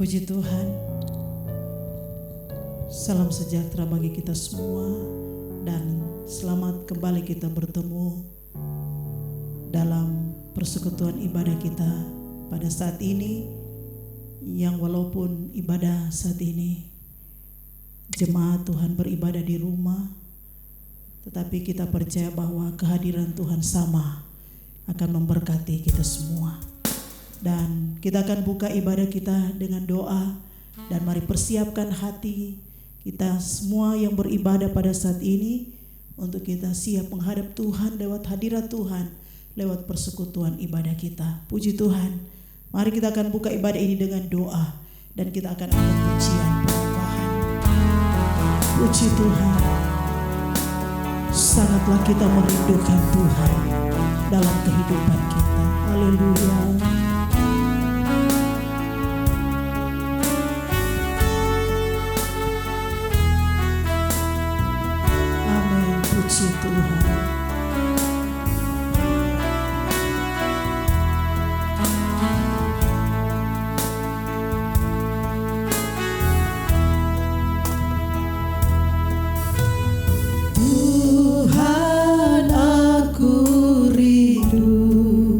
Puji Tuhan. Salam sejahtera bagi kita semua dan selamat kembali kita bertemu dalam persekutuan ibadah kita pada saat ini, yang walaupun ibadah saat ini jemaat Tuhan beribadah di rumah, tetapi kita percaya bahwa kehadiran Tuhan sama akan memberkati kita semua. Dan kita akan buka ibadah kita dengan doa, dan mari persiapkan hati kita semua yang beribadah pada saat ini untuk kita siap menghadap Tuhan lewat hadirat Tuhan, lewat persekutuan ibadah kita. Puji Tuhan. Mari kita akan buka ibadah ini dengan doa, dan kita akan angkat pujian penyembahan. Puji Tuhan. Sangatlah kita merindukan Tuhan dalam kehidupan kita. Haleluya. Puji Tuhan. Tuhan, aku rindu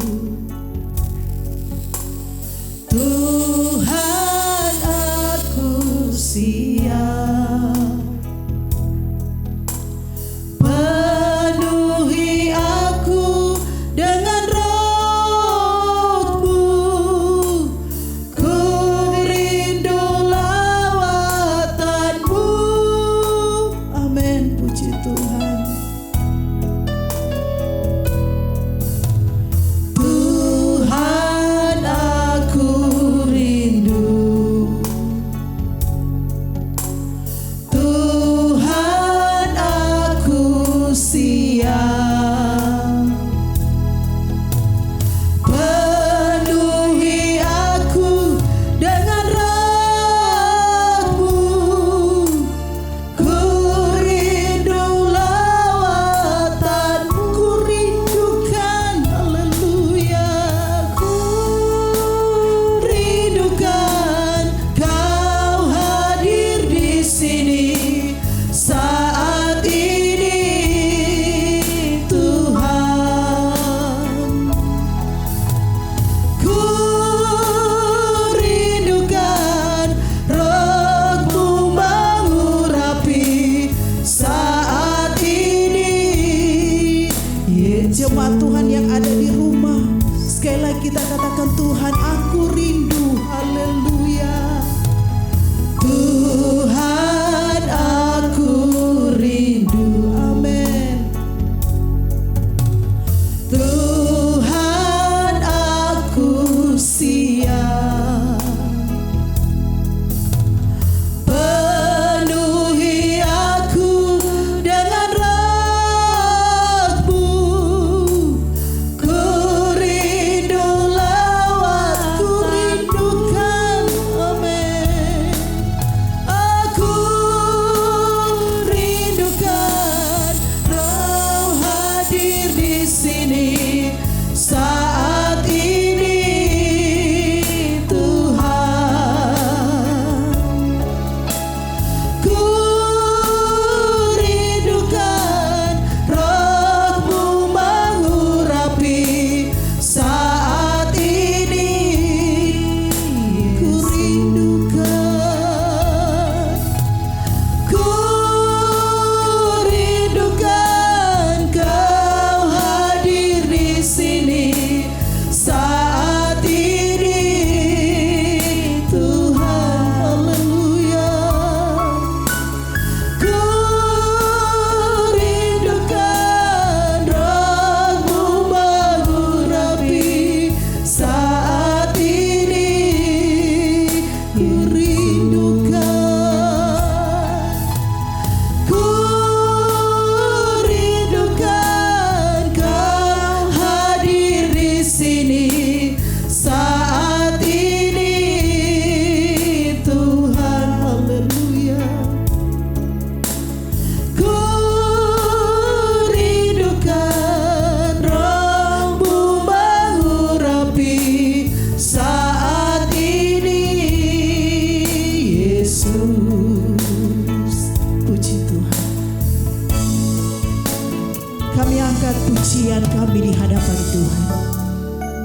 pujian kami di hadapan Tuhan.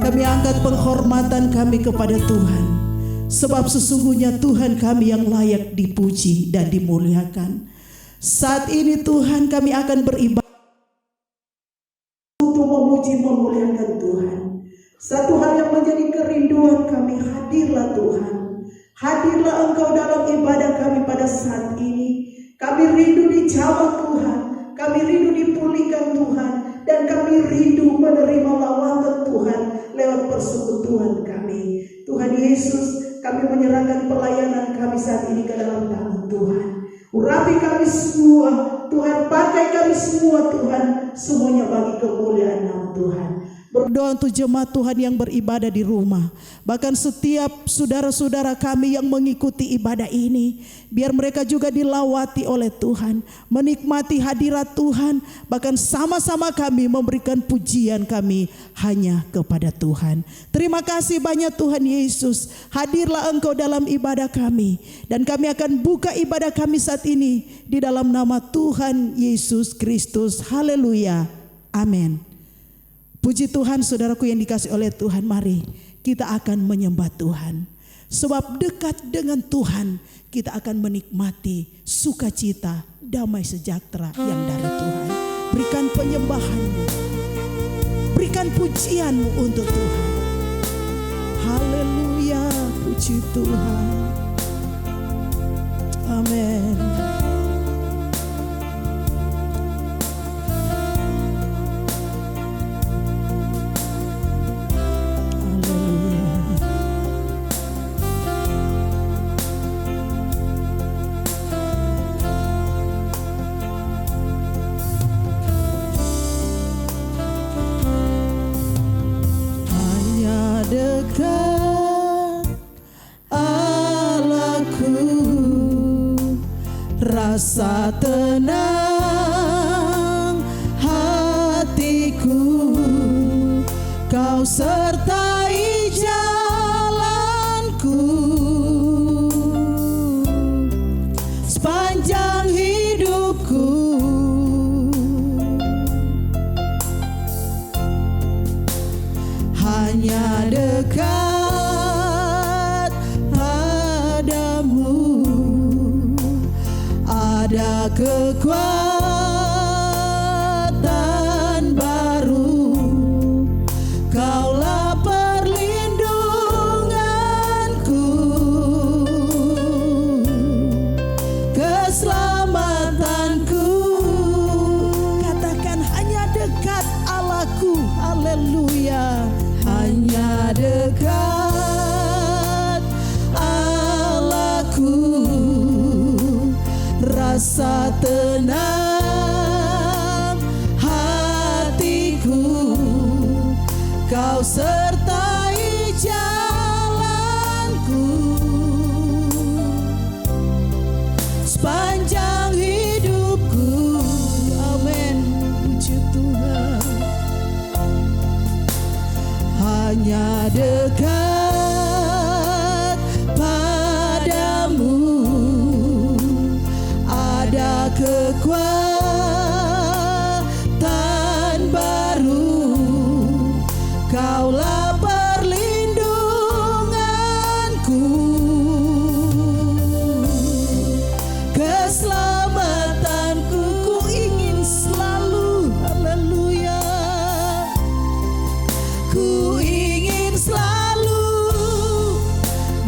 Kami angkat penghormatan kami kepada Tuhan, sebab sesungguhnya Tuhan kami yang layak dipuji dan dimuliakan. Saat ini Tuhan, kami akan beribadah untuk memuji memuliakan Tuhan. Satu hal yang menjadi kerinduan kami, hadirlah Tuhan. Hadirlah Engkau dalam ibadah kami pada saat ini. Kami rindu dijawab Tuhan, kami rindu dipulihkan Tuhan, dan kami rindu menerima lawatan Tuhan lewat persekutuan kami. Tuhan Yesus, kami menyerahkan pelayanan kami saat ini ke dalam tangan Tuhan. Urapi kami semua Tuhan, pakai kami semua Tuhan, semuanya bagi kemuliaan nama Tuhan. Berdoa untuk jemaat Tuhan yang beribadah di rumah, bahkan setiap saudara-saudara kami yang mengikuti ibadah ini, biar mereka juga dilawati oleh Tuhan, menikmati hadirat Tuhan, bahkan sama-sama kami memberikan pujian kami hanya kepada Tuhan. Terima kasih banyak Tuhan Yesus, hadirlah Engkau dalam ibadah kami, dan kami akan buka ibadah kami saat ini di dalam nama Tuhan Yesus Kristus. Haleluya, amin. Puji Tuhan, saudaraku yang dikasihi oleh Tuhan, mari kita akan menyembah Tuhan. Sebab dekat dengan Tuhan kita akan menikmati sukacita, damai sejahtera yang dari Tuhan. Berikan penyembahanmu, berikan pujianmu untuk Tuhan. Haleluya, puji Tuhan. Amin. Rasa tenang hatiku, Kau sertai jalanku sepanjang hidupku. Hanya dekat padamu ada kekuatan baru. Kaulah perlindunganku, keselamatanku. Katakan, hanya dekat Allahku. Haleluya. Hanya dekat Allahku, rasa tenang hatiku, Kau sertai jalanku sepanjang hidupku. Amin, puji Tuhan. Hanya dekat padamu ada kekuatan baru. Kaulah perlindunganku, keselamatanku. Ku ingin selalu, haleluya, ku ingin selalu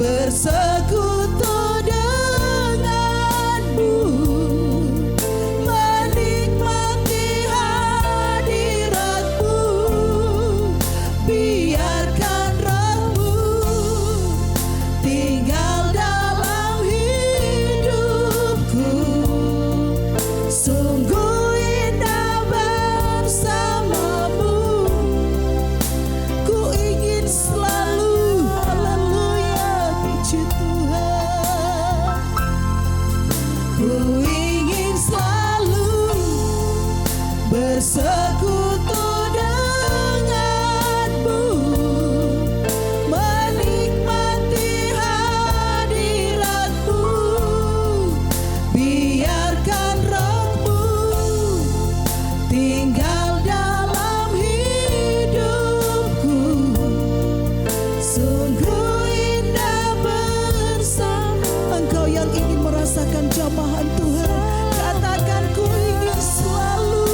bersekutu denganmu, menikmati hadiratmu. Biarkan rohmu tinggal dalam hidupku. Sungguh indah bersamamu. Ku ingin selalu, haleluya, puji Tuhan. Sungguh indah bersama. Engkau yang ingin merasakan jamahan Tuhan, katakan ku ingin selalu.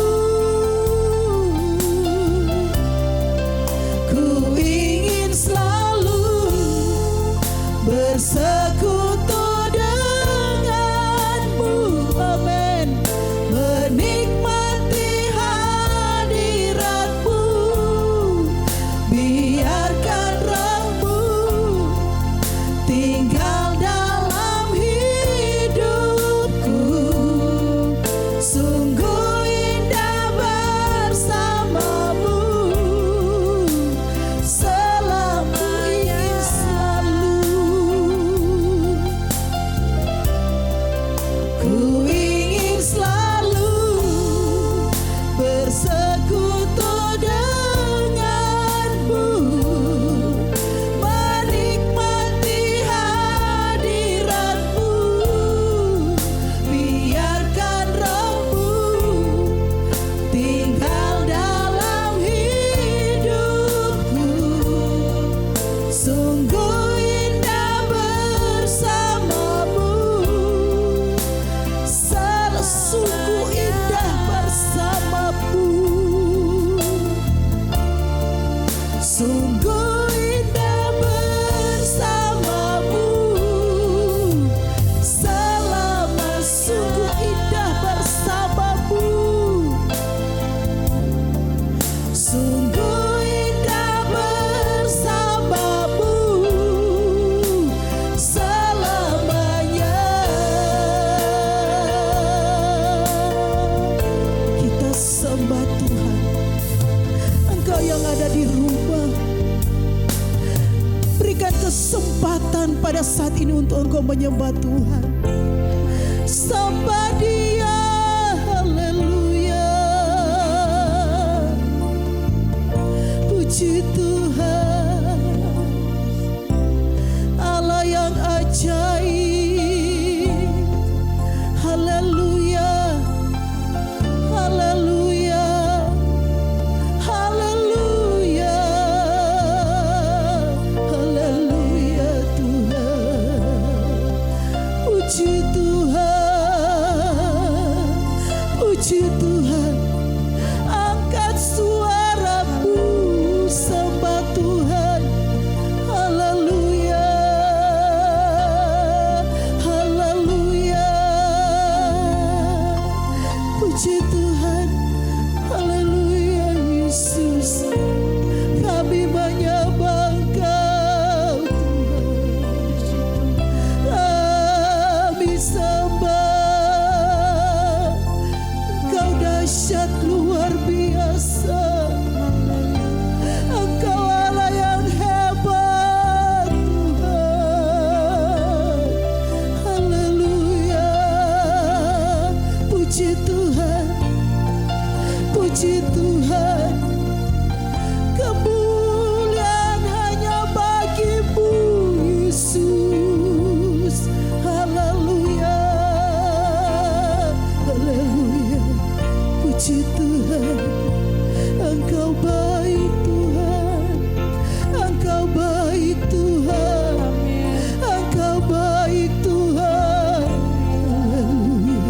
Ku ingin selalu bersekutu denganmu, amin. Menikmati hadiratmu, biarkan rohmu tinggal dalam hidupku. Sungguh indah bersamamu, selamanya selalu. Ku ingin selalu bersekutu denganmu, menikmati hadiratmu, biarkan rohmu tinggal dalam hidupku. Sungguh indah bersamamu, sungguh indah bersamamu. Sungguh indah bersamamu, selama sungguh indah bersamamu. Sungguh indah bersamamu, selamanya. Kita sembah Tuhan. Engkau yang ada di rumah, berikan kesempatan pada saat ini untuk engkau menyembah Tuhan. Sembah Dia, haleluya. Puji Tuhan, Allah yang ajaib. Haleluya, haleluya, haleluya, haleluya Tuhan. Puji Tuhan, puji Tuhan. Angkat suaramu, sembah Tuhan. Haleluya, haleluya. Puji Tuhan, haleluya Yesus. Kami menyembah Engkau Tuhan. Kami sembah Engkau, dahsyat luar biasa. Engkau Allah yang hebat Tuhan. Haleluya. Puji Tuhan, puji Tuhan. Kemuliaan hanya bagi-Mu Yesus. Haleluya, haleluya. Puji Tuhan. Engkau baik Tuhan, Engkau baik Tuhan, Engkau baik Tuhan. Haleluya.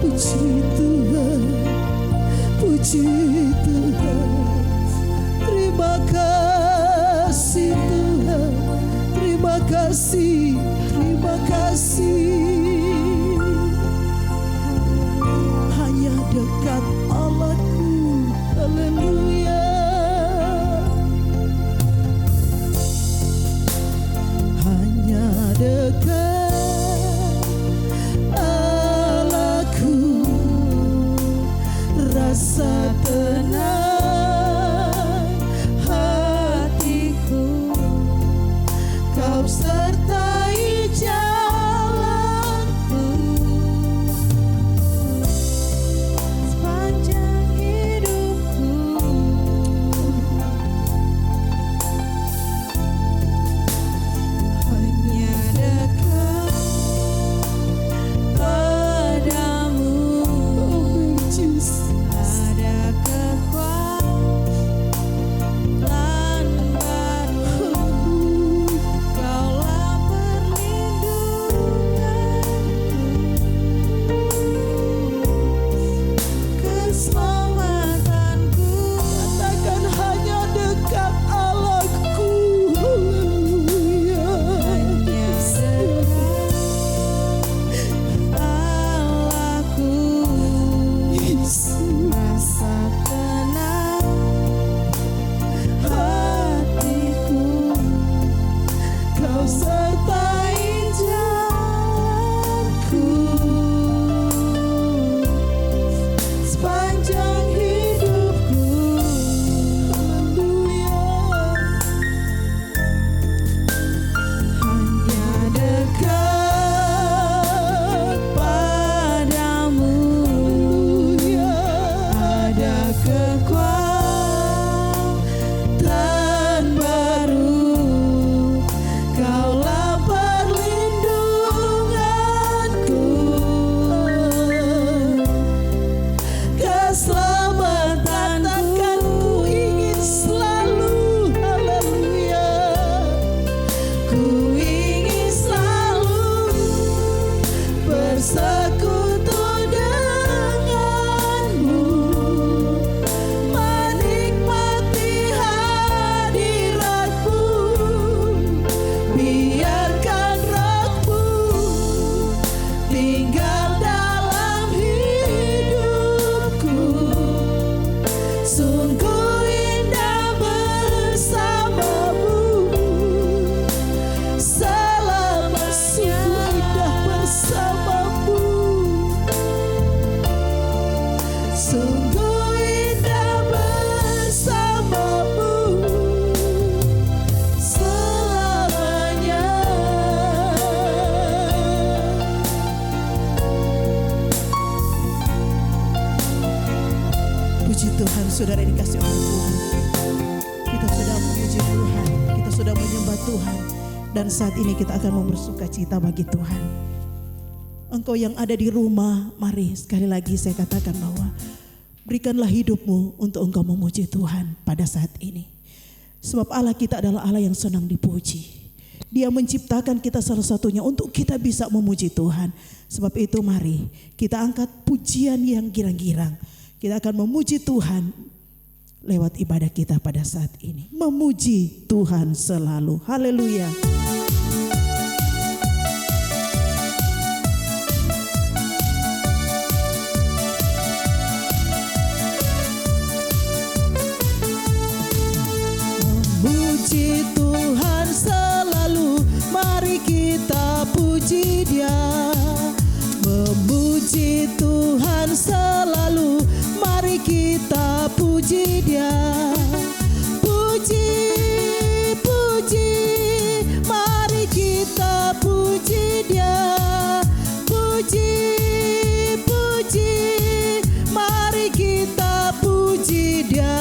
Puji Tuhan, puji Tuhan. Terima kasih Tuhan, terima kasih, terima kasih. Hanya dekat Allahku, haleluya. Hanya dekat Allahku, rasa tenang hatiku. Kau sertai jalanku sepanjang hidupku. Hanya dekat padamu, oh Jesus. Ada kekuatan Tuhan. Dan saat ini kita akan bersuka cita bagi Tuhan. Engkau yang ada di rumah, mari sekali lagi saya katakan bahwa berikanlah hidupmu untuk engkau memuji Tuhan pada saat ini. Sebab Allah kita adalah Allah yang senang dipuji. Dia menciptakan kita salah satunya untuk kita bisa memuji Tuhan. Sebab itu mari kita angkat pujian yang girang-girang. Kita akan memuji Tuhan lewat ibadah kita pada saat ini. Memuji Tuhan selalu. Haleluya. Memuji Tuhan selalu, mari kita puji Dia. Memuji Tuhan selalu, mari kita puji Dia. Puji, puji, mari kita puji Dia. Puji, puji, mari kita puji Dia.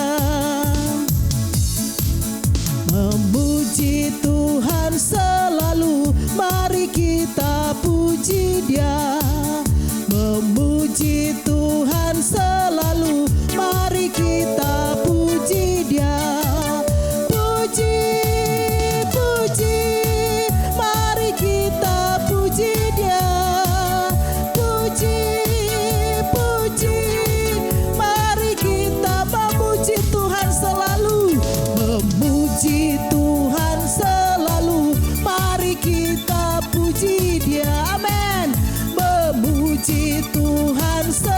Memuji Tuhan selalu, mari kita puji Dia. Memuji Tuhan selalu, mari kita puji Dia. Puji, puji, mari kita puji Dia. Puji, puji, mari kita memuji Tuhan selalu. Memuji Tuhan selalu, mari kita puji Dia. Amin. Memuji Tuhan selalu.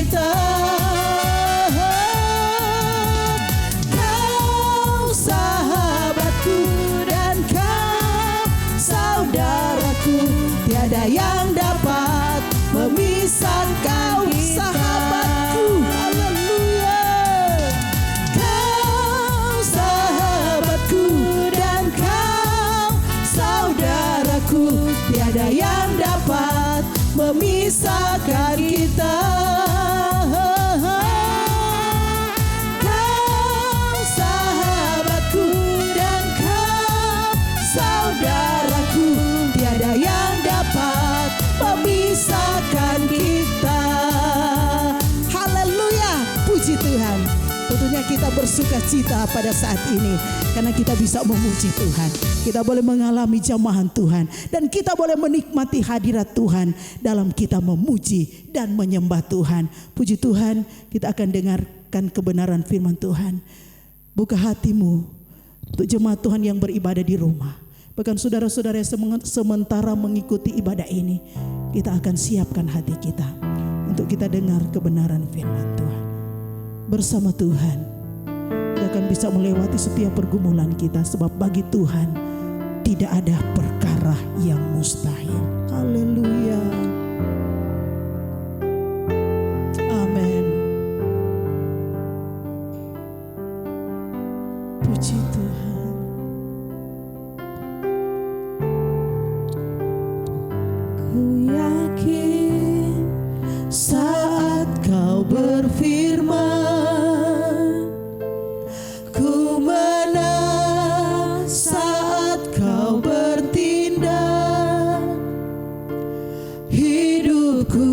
kita. Kau sahabatku dan kau saudaraku, tiada yang dapat memisahkan. Sahabatku, haleluya. Kau sahabatku dan kau saudaraku, tiada yang dapat memisahkan kita. Kau sahabatku dan kau saudaraku, tiada yang dapat memisahkan kita. Haleluya, puji Tuhan. Tentunya kita bersuka cita pada saat ini karena kita bisa memuji Tuhan. Kita boleh mengalami jamahan Tuhan dan kita boleh menikmati hadirat Tuhan dalam kita memuji dan menyembah Tuhan. Puji Tuhan, kita akan dengarkan kebenaran firman Tuhan. Buka hatimu untuk jemaat Tuhan yang beribadah di rumah. Bahkan saudara-saudara yang sementara mengikuti ibadah ini, kita akan siapkan hati kita untuk kita dengar kebenaran firman Tuhan. Bersama Tuhan kita akan bisa melewati setiap pergumulan kita, sebab bagi Tuhan tidak ada perkara yang mustahil. Haleluya. Amin. Puji Tuhan. Ku yakin saat kau berfirman, ku menang saat kau bertindak. Hidupku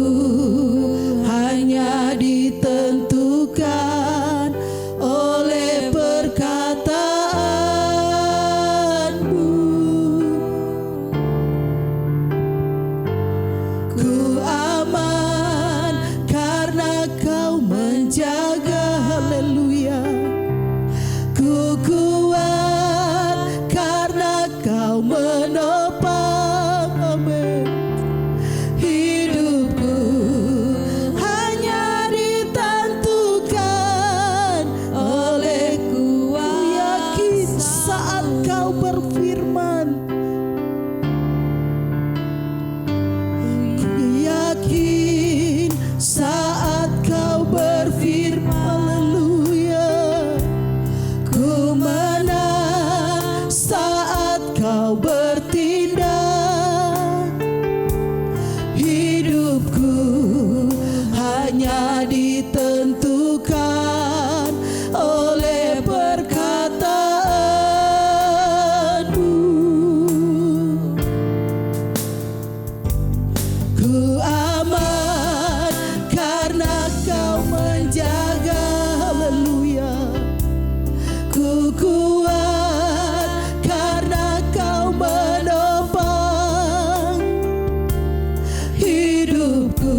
hanya ditentukan oleh perkataanmu. Ku aman karena kau menjaga. Haleluya. Ku kuat karena kau menopang. Amin. Hidupku hanya ditentukan oleh kuasa. Yakin saat kau berfirman. Ku yakin saat kau berfirman. Haleluya. Ku menang saat kau bertindak. Hidupku hanya ditentukan oleh perkataanmu. Ku aman karena kau menjaga. Haleluya. Ku kuat karena kau menopang. Hidupku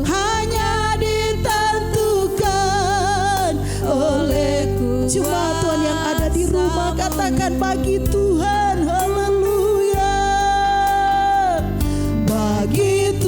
hanya ditentukan oleh kuasa. Jemaat Tuhan yang ada di rumah, katakan bagi Tuhan. Haleluya. Bagi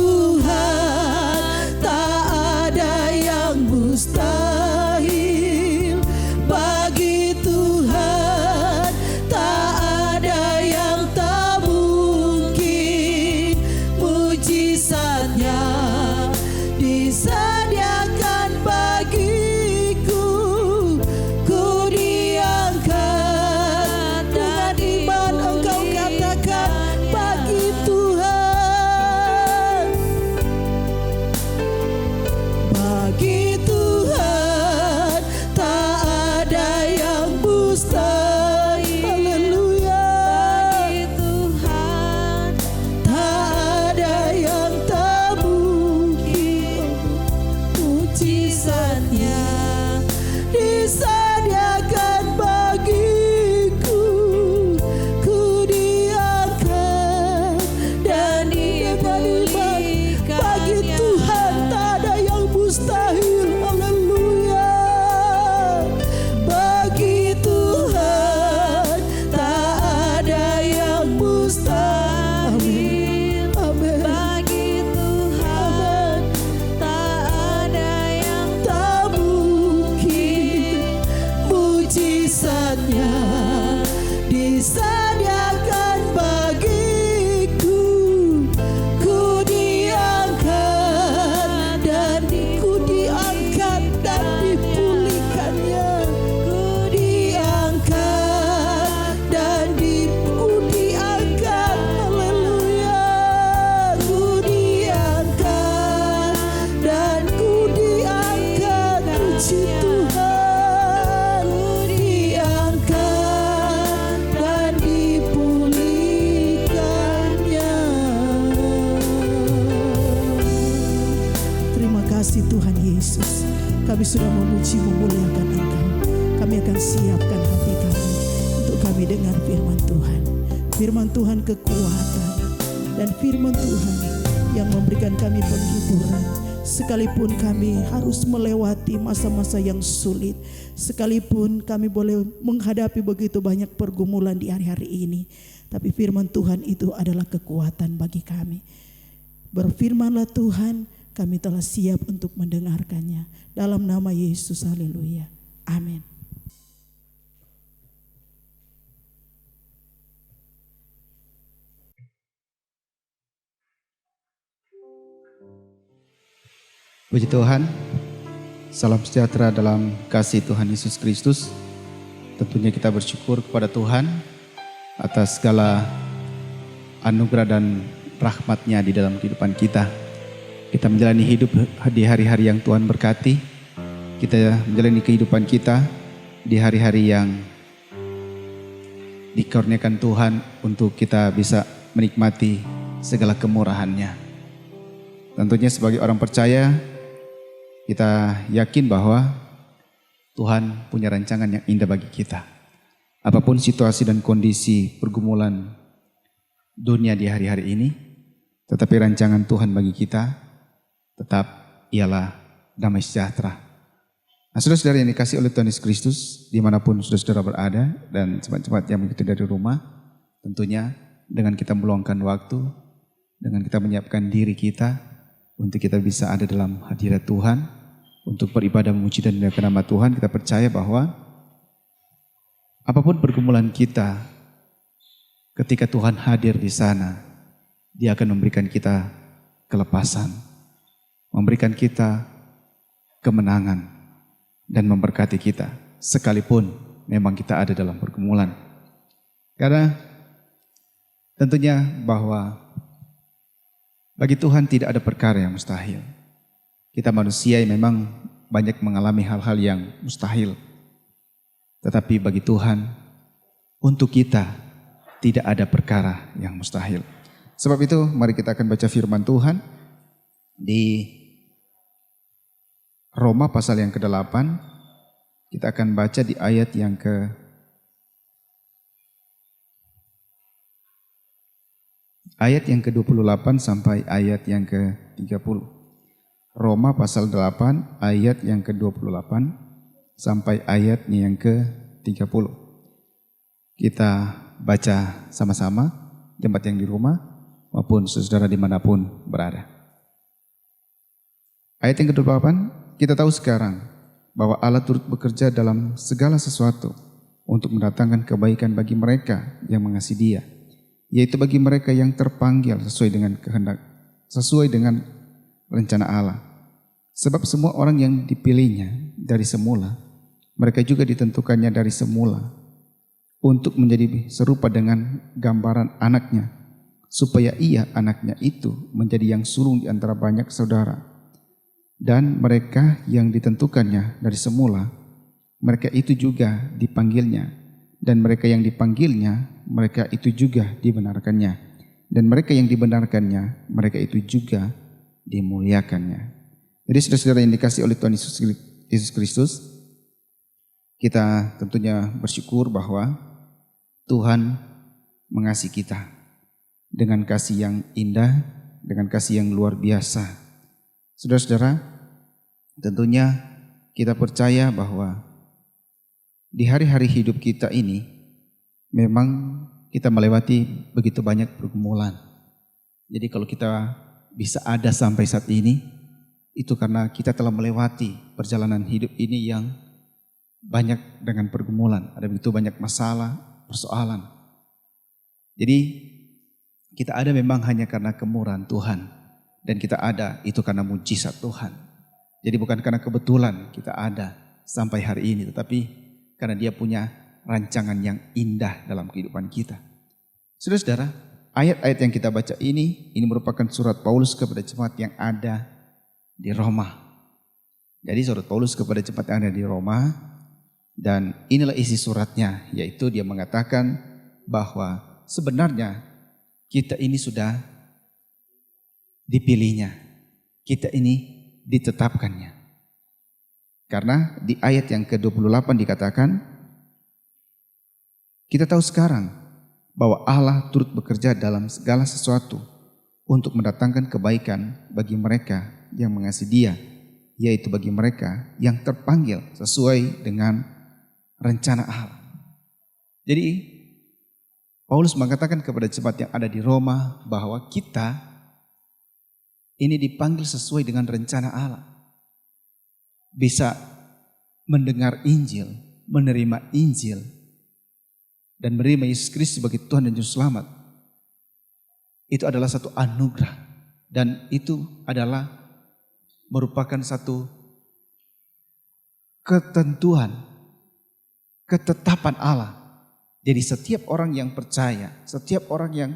kami sudah memuji memuliakan Engkau. Kami akan siapkan hati kami untuk kami dengar firman Tuhan. Firman Tuhan kekuatan dan firman Tuhan yang memberikan kami penghiburan. Sekalipun kami harus melewati masa-masa yang sulit, sekalipun kami boleh menghadapi begitu banyak pergumulan di hari-hari ini, tapi firman Tuhan itu adalah kekuatan bagi kami. Berfirmanlah Tuhan, kami telah siap untuk mendengarkannya. Dalam nama Yesus, haleluya. Amin. Puji Tuhan, salam sejahtera dalam kasih Tuhan Yesus Kristus. Tentunya kita bersyukur kepada Tuhan atas segala anugerah dan rahmat-Nya di dalam kehidupan kita. Kita menjalani hidup di hari-hari yang Tuhan berkati. Kita menjalani kehidupan kita di hari-hari yang dikurniakan Tuhan untuk kita bisa menikmati segala kemurahan-Nya. Tentunya sebagai orang percaya, kita yakin bahwa Tuhan punya rancangan yang indah bagi kita. Apapun situasi dan kondisi pergumulan dunia di hari-hari ini, tetapi rancangan Tuhan bagi kita tetap ialah damai sejahtera. Nah, saudara-saudara yang dikasihi oleh Tuhan Yesus Kristus, dimanapun saudara-saudara berada dan cepat-cepat yang mengikuti dari rumah, tentunya dengan kita meluangkan waktu, dengan kita menyiapkan diri kita untuk kita bisa ada dalam hadirat Tuhan, untuk beribadah memuji dan memuliakan nama Tuhan. Kita percaya bahwa apapun pergumulan kita, ketika Tuhan hadir di sana, Dia akan memberikan kita kelepasan, memberikan kita kemenangan, dan memberkati kita, sekalipun memang kita ada dalam pergumulan. Karena tentunya bahwa bagi Tuhan tidak ada perkara yang mustahil. Kita manusia yang memang banyak mengalami hal-hal yang mustahil. Tetapi bagi Tuhan, untuk kita tidak ada perkara yang mustahil. Sebab itu mari kita akan baca firman Tuhan di Roma pasal yang ke-8. Kita akan baca di ayat yang ke-28 sampai ayat yang ke-30. Roma pasal 8 ayat yang ke-28 sampai ayat yang ke-30. Kita baca sama-sama, jemaat yang di rumah maupun saudara dimanapun berada. Ayat yang ke-28, kita tahu sekarang bahwa Allah turut bekerja dalam segala sesuatu untuk mendatangkan kebaikan bagi mereka yang mengasihi Dia, yaitu bagi mereka yang terpanggil sesuai dengan kehendak, sesuai dengan rencana Allah. Sebab semua orang yang dipilihnya dari semula, mereka juga ditentukannya dari semula untuk menjadi serupa dengan gambaran anaknya, supaya ia, anaknya itu, menjadi yang sulung di antara banyak saudara. Dan mereka yang ditentukannya dari semula, mereka itu juga dipanggilnya. Dan mereka yang dipanggilnya, mereka itu juga dibenarkannya. Dan mereka yang dibenarkannya, mereka itu juga dimuliakannya. Jadi saudara-saudara yang dikasihi oleh Tuhan Yesus Kristus, kita tentunya bersyukur bahwa Tuhan mengasihi kita dengan kasih yang indah, dengan kasih yang luar biasa. Saudara-saudara, tentunya kita percaya bahwa di hari-hari hidup kita ini memang kita melewati begitu banyak pergumulan. Jadi kalau kita bisa ada sampai saat ini, itu karena kita telah melewati perjalanan hidup ini yang banyak dengan pergumulan. Ada begitu banyak masalah, persoalan. Jadi kita ada memang hanya karena kemurahan Tuhan. Dan kita ada itu karena mujizat Tuhan. Jadi bukan karena kebetulan kita ada sampai hari ini, tetapi karena Dia punya rancangan yang indah dalam kehidupan kita. Saudara-saudara, ayat-ayat yang kita baca ini merupakan surat Paulus kepada jemaat yang ada di Roma. Jadi surat Paulus kepada jemaat yang ada di Roma, dan inilah isi suratnya, yaitu dia mengatakan bahwa sebenarnya kita ini sudah dipilihnya, kita ini ditetapkannya. Karena di ayat yang ke-28 dikatakan, kita tahu sekarang bahwa Allah turut bekerja dalam segala sesuatu untuk mendatangkan kebaikan bagi mereka yang mengasihi Dia, yaitu bagi mereka yang terpanggil sesuai dengan rencana Allah. Jadi Paulus mengatakan kepada jemaat yang ada di Roma bahwa kita ini dipanggil sesuai dengan rencana Allah. Bisa mendengar Injil, menerima Injil, dan menerima Yesus Kristus sebagai Tuhan dan Juru Selamat. Itu adalah satu anugerah. Dan itu adalah merupakan satu ketentuan, ketetapan Allah. Jadi setiap orang yang percaya, setiap orang yang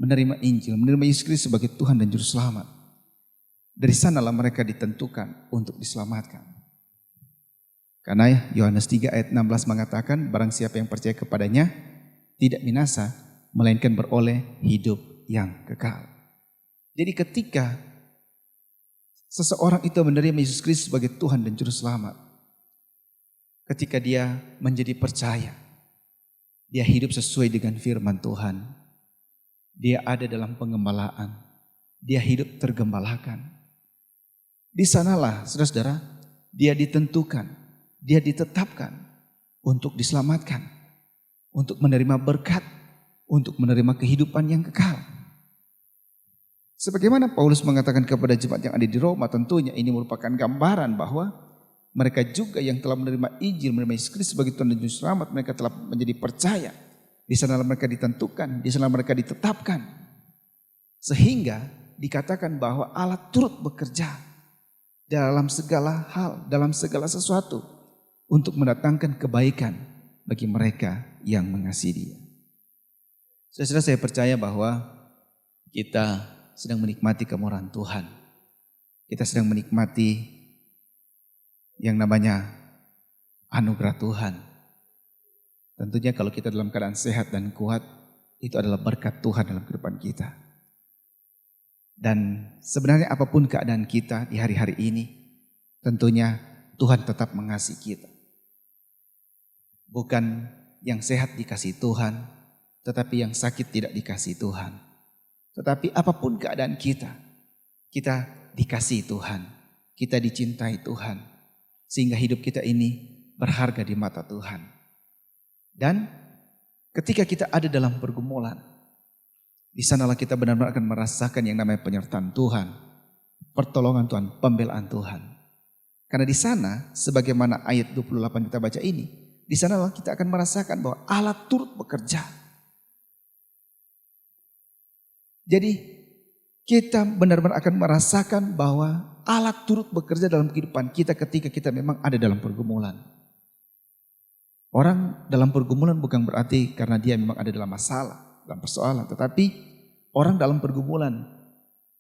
menerima Injil, menerima Yesus Kristus sebagai Tuhan dan Juru Selamat, dari sanalah mereka ditentukan untuk diselamatkan. Karena Yohanes 3 ayat 16 mengatakan, barang siapa yang percaya kepadanya tidak binasa, melainkan beroleh hidup yang kekal. Jadi ketika seseorang itu menerima Yesus Kristus sebagai Tuhan dan Juru Selamat, ketika dia menjadi percaya, dia hidup sesuai dengan firman Tuhan. Dia ada dalam pengembalaan. Dia hidup tergembalakan. Di sanalah, saudara-saudara, dia ditentukan, dia ditetapkan untuk diselamatkan, untuk menerima berkat, untuk menerima kehidupan yang kekal. Sebagaimana Paulus mengatakan kepada jemaat yang ada di Roma, tentunya ini merupakan gambaran bahwa mereka juga yang telah menerima Injil, menerima Yesus Kristus sebagai Tuhan dan Juru Selamat, mereka telah menjadi percaya. Di sana mereka ditentukan, di sana mereka ditetapkan. Sehingga dikatakan bahwa Allah turut bekerja dalam segala hal, dalam segala sesuatu untuk mendatangkan kebaikan bagi mereka yang mengasihi Dia. Saya percaya bahwa kita sedang menikmati kemurahan Tuhan. Kita sedang menikmati yang namanya anugerah Tuhan. Tentunya kalau kita dalam keadaan sehat dan kuat, itu adalah berkat Tuhan dalam kehidupan kita. Dan sebenarnya apapun keadaan kita di hari-hari ini, tentunya Tuhan tetap mengasihi kita. Bukan yang sehat dikasihi Tuhan, tetapi yang sakit tidak dikasihi Tuhan. Tetapi apapun keadaan kita dikasihi Tuhan, kita dicintai Tuhan. Sehingga hidup kita ini berharga di mata Tuhan. Dan ketika kita ada dalam pergumulan, di sanalah kita benar-benar akan merasakan yang namanya penyertaan Tuhan, pertolongan Tuhan, pembelaan Tuhan. Karena di sana, sebagaimana ayat 28 kita baca ini, di sanalah kita akan merasakan bahwa Allah turut bekerja. Jadi kita benar-benar akan merasakan bahwa Allah turut bekerja dalam kehidupan kita ketika kita memang ada dalam pergumulan. Orang dalam pergumulan bukan berarti karena dia memang ada dalam masalah, dalam persoalan. Tetapi orang dalam pergumulan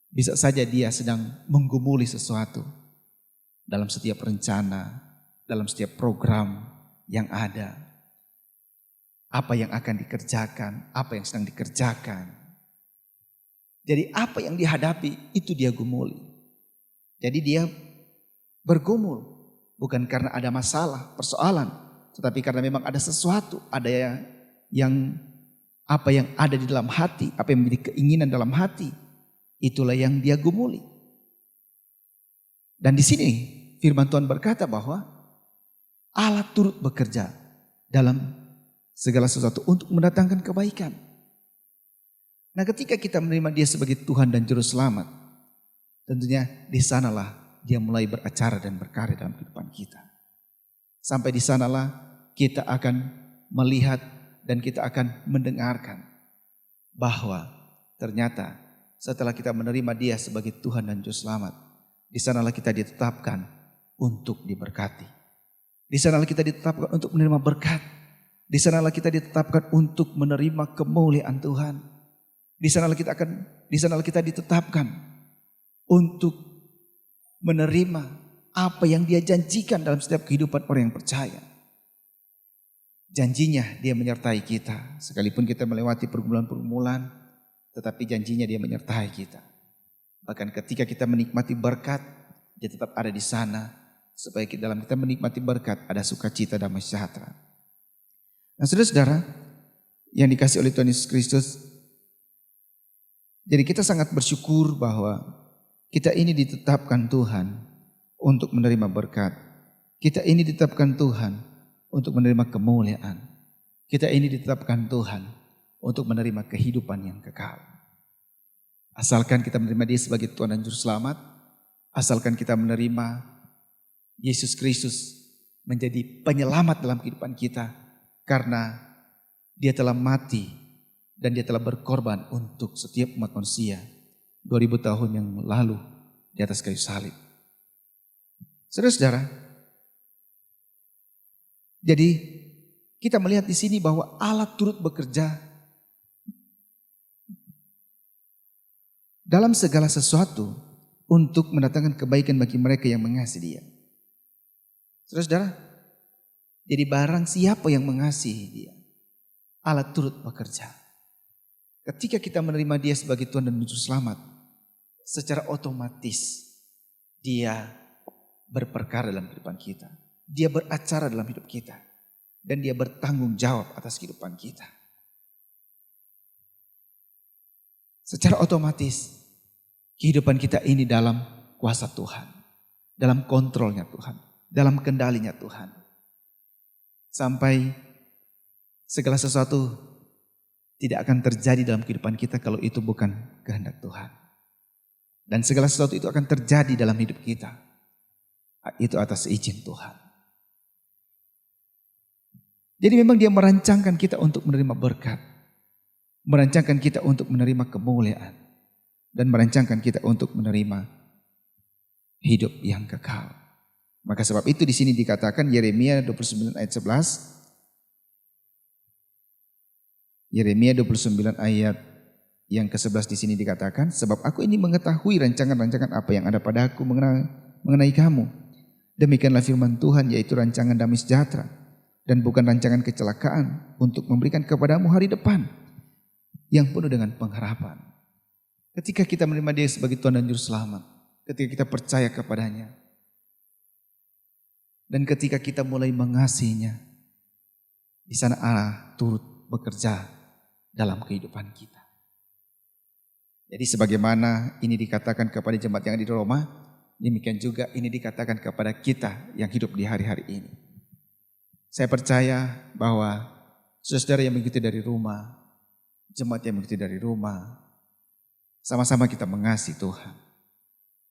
bisa saja dia sedang menggumuli sesuatu. Dalam setiap rencana, dalam setiap program yang ada. Apa yang akan dikerjakan, apa yang sedang dikerjakan. Jadi apa yang dihadapi itu dia gumuli. Jadi dia bergumul bukan karena ada masalah, persoalan, tetapi karena memang ada sesuatu, ada yang apa yang ada di dalam hati, apa yang menjadi keinginan dalam hati, itulah yang dia gumuli. Dan di sini firman Tuhan berkata bahwa Allah turut bekerja dalam segala sesuatu untuk mendatangkan kebaikan. Nah, ketika kita menerima Dia sebagai Tuhan dan Juru Selamat, tentunya di sanalah Dia mulai beracara dan berkarya dalam kehidupan kita. Sampai di sanalah kita akan melihat dan kita akan mendengarkan bahwa ternyata setelah kita menerima Dia sebagai Tuhan dan Juru Selamat, di sanalah kita ditetapkan untuk diberkati. Di sanalah kita ditetapkan untuk menerima berkat. Di sanalah kita ditetapkan untuk menerima kemuliaan Tuhan. Di sanalah kita ditetapkan untuk menerima apa yang Dia janjikan dalam setiap kehidupan orang yang percaya. Janjinya Dia menyertai kita. Sekalipun kita melewati pergumulan-pergumulan, tetapi janjinya Dia menyertai kita. Bahkan ketika kita menikmati berkat, Dia tetap ada di sana supaya dalam kita menikmati berkat ada sukacita, damai sejahtera. Nah, saudara-saudara yang dikasih oleh Tuhan Yesus Kristus, jadi kita sangat bersyukur bahwa kita ini ditetapkan Tuhan untuk menerima berkat. Kita ini ditetapkan Tuhan untuk menerima kemuliaan. Kita ini ditetapkan Tuhan untuk menerima kehidupan yang kekal. Asalkan kita menerima Dia sebagai Tuhan dan Juru Selamat, asalkan kita menerima Yesus Kristus menjadi penyelamat dalam kehidupan kita, karena Dia telah mati dan Dia telah berkorban untuk setiap umat manusia 2000 tahun yang lalu di atas kayu salib. Saudara-saudara, jadi kita melihat di sini bahwa Allah turut bekerja dalam segala sesuatu untuk mendatangkan kebaikan bagi mereka yang mengasihi Dia. Saudara-saudara, jadi barang siapa yang mengasihi Dia, Allah turut bekerja. Ketika kita menerima Dia sebagai Tuhan dan Juru Selamat, secara otomatis Dia berperkara dalam kehidupan kita. Dia beracara dalam hidup kita. Dan Dia bertanggung jawab atas kehidupan kita. Secara otomatis kehidupan kita ini dalam kuasa Tuhan, dalam kontrolnya Tuhan, dalam kendalinya Tuhan. Sampai segala sesuatu tidak akan terjadi dalam kehidupan kita kalau itu bukan kehendak Tuhan. Dan segala sesuatu itu akan terjadi dalam hidup kita, itu atas izin Tuhan. Jadi memang Dia merancangkan kita untuk menerima berkat, merancangkan kita untuk menerima kemuliaan, dan merancangkan kita untuk menerima hidup yang kekal. Maka sebab itu di sini dikatakan Yeremia 29 ayat 11. Yeremia 29 ayat yang ke-11 di sini dikatakan, sebab aku ini mengetahui rancangan-rancangan apa yang ada padaku mengenai kamu. Demikianlah firman Tuhan, yaitu rancangan damai sejahtera dan bukan rancangan kecelakaan, untuk memberikan kepadamu hari depan yang penuh dengan pengharapan. Ketika kita menerima Dia sebagai Tuhan dan Juru Selamat, ketika kita percaya kepadanya, dan ketika kita mulai mengasihinya, di sana Allah turut bekerja dalam kehidupan kita. Jadi sebagaimana ini dikatakan kepada jemaat yang ada di Roma, demikian juga ini dikatakan kepada kita yang hidup di hari-hari ini. Saya percaya bahwa saudara yang mengikuti dari rumah, jemaat yang mengikuti dari rumah, sama-sama kita mengasihi Tuhan.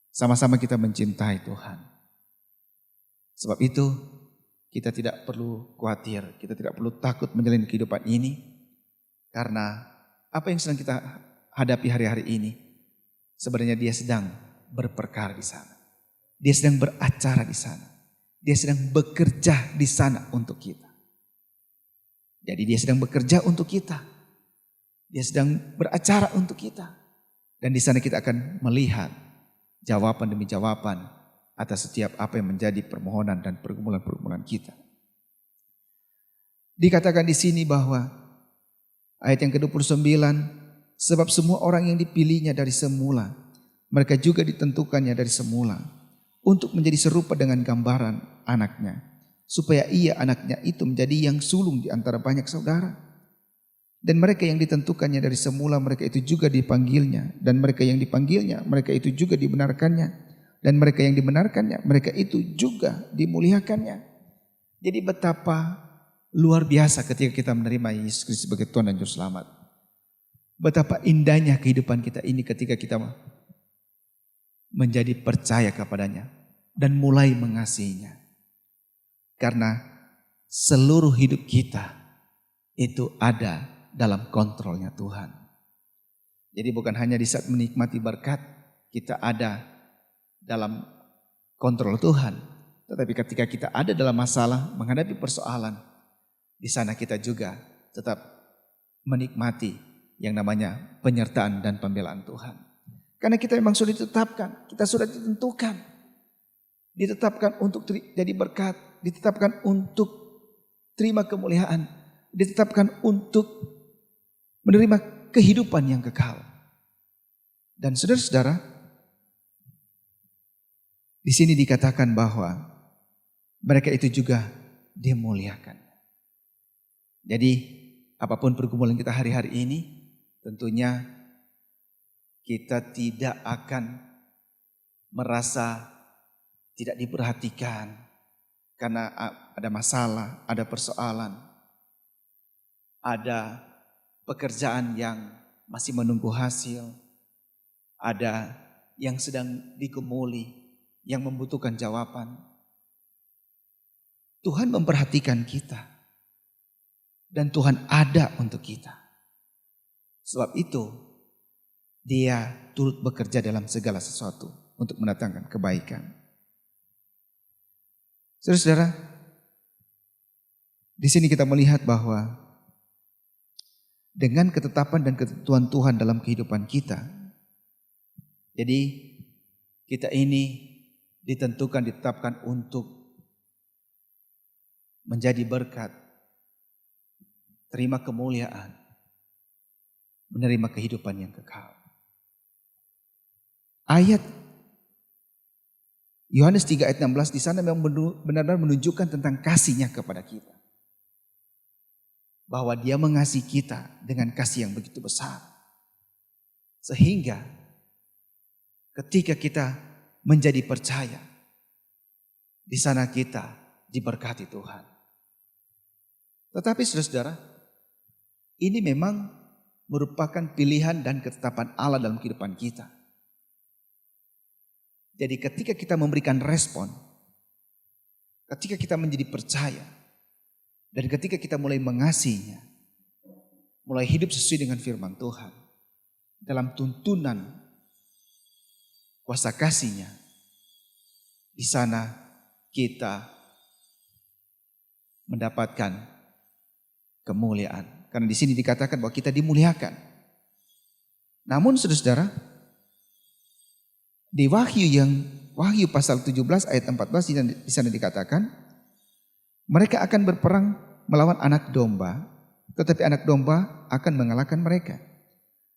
Sama-sama kita mencintai Tuhan. Sebab itu kita tidak perlu khawatir, kita tidak perlu takut menjalani kehidupan ini. Karena apa yang sedang kita hadapi hari-hari ini, sebenarnya Dia sedang berperkara di sana. Dia sedang beracara di sana. Dia sedang bekerja di sana untuk kita. Jadi Dia sedang bekerja untuk kita. Dia sedang beracara untuk kita. Dan di sana kita akan melihat jawaban demi jawaban atas setiap apa yang menjadi permohonan dan pergumulan-pergumulan kita. Dikatakan di sini bahwa ayat yang ke-29, sebab semua orang yang dipilihnya dari semula, mereka juga ditentukannya dari semula untuk menjadi serupa dengan gambaran anaknya, supaya ia anaknya itu menjadi yang sulung di antara banyak saudara. Dan mereka yang ditentukannya dari semula, mereka itu juga dipanggilnya. Dan mereka yang dipanggilnya, mereka itu juga dibenarkannya. Dan mereka yang dibenarkannya, mereka itu juga dimuliakannya. Jadi betapa luar biasa ketika kita menerima Yesus Kristus sebagai Tuhan dan Juru Selamat. Betapa indahnya kehidupan kita ini ketika kita menjadi percaya kepadanya dan mulai mengasihinya. Karena seluruh hidup kita itu ada dalam kontrolnya Tuhan. Jadi bukan hanya di saat menikmati berkat kita ada dalam kontrol Tuhan, tetapi ketika kita ada dalam masalah, menghadapi persoalan, di sana kita juga tetap menikmati yang namanya penyertaan dan pembelaan Tuhan. Karena kita memang sudah ditetapkan, kita sudah ditentukan. Ditetapkan untuk jadi berkat, ditetapkan untuk terima kemuliaan, ditetapkan untuk menerima kehidupan yang kekal. Dan saudara-saudara, di sini dikatakan bahwa mereka itu juga dimuliakan. Jadi apapun pergumulan kita hari-hari ini, tentunya kita tidak akan merasa tidak diperhatikan karena ada masalah, ada persoalan, ada pekerjaan yang masih menunggu hasil, ada yang sedang digumuli, yang membutuhkan jawaban. Tuhan memperhatikan kita dan Tuhan ada untuk kita. Sebab itu Dia turut bekerja dalam segala sesuatu untuk mendatangkan kebaikan. Saudara-saudara, di sini kita melihat bahwa dengan ketetapan dan ketentuan Tuhan dalam kehidupan kita, jadi kita ini ditetapkan untuk menjadi berkat, terima kemuliaan, menerima kehidupan yang kekal. Ayat Yohanes 3 ayat 16 di sana memang benar-benar menunjukkan tentang kasih-Nya kepada kita. Bahwa Dia mengasihi kita dengan kasih yang begitu besar. Sehingga ketika kita menjadi percaya, di sana kita diberkati Tuhan. Tetapi saudara-saudara, ini memang merupakan pilihan dan ketetapan Allah dalam kehidupan kita. Jadi ketika kita memberikan respon, ketika kita menjadi percaya, dan ketika kita mulai mengasihinya, mulai hidup sesuai dengan firman Tuhan, dalam tuntunan kuasa kasih-Nya, di sana kita mendapatkan kemuliaan. Karena di sini dikatakan bahwa kita dimuliakan. Namun saudara-saudara, di Wahyu pasal 17 ayat 14 di sana dikatakan, mereka akan berperang melawan anak domba, tetapi anak domba akan mengalahkan mereka.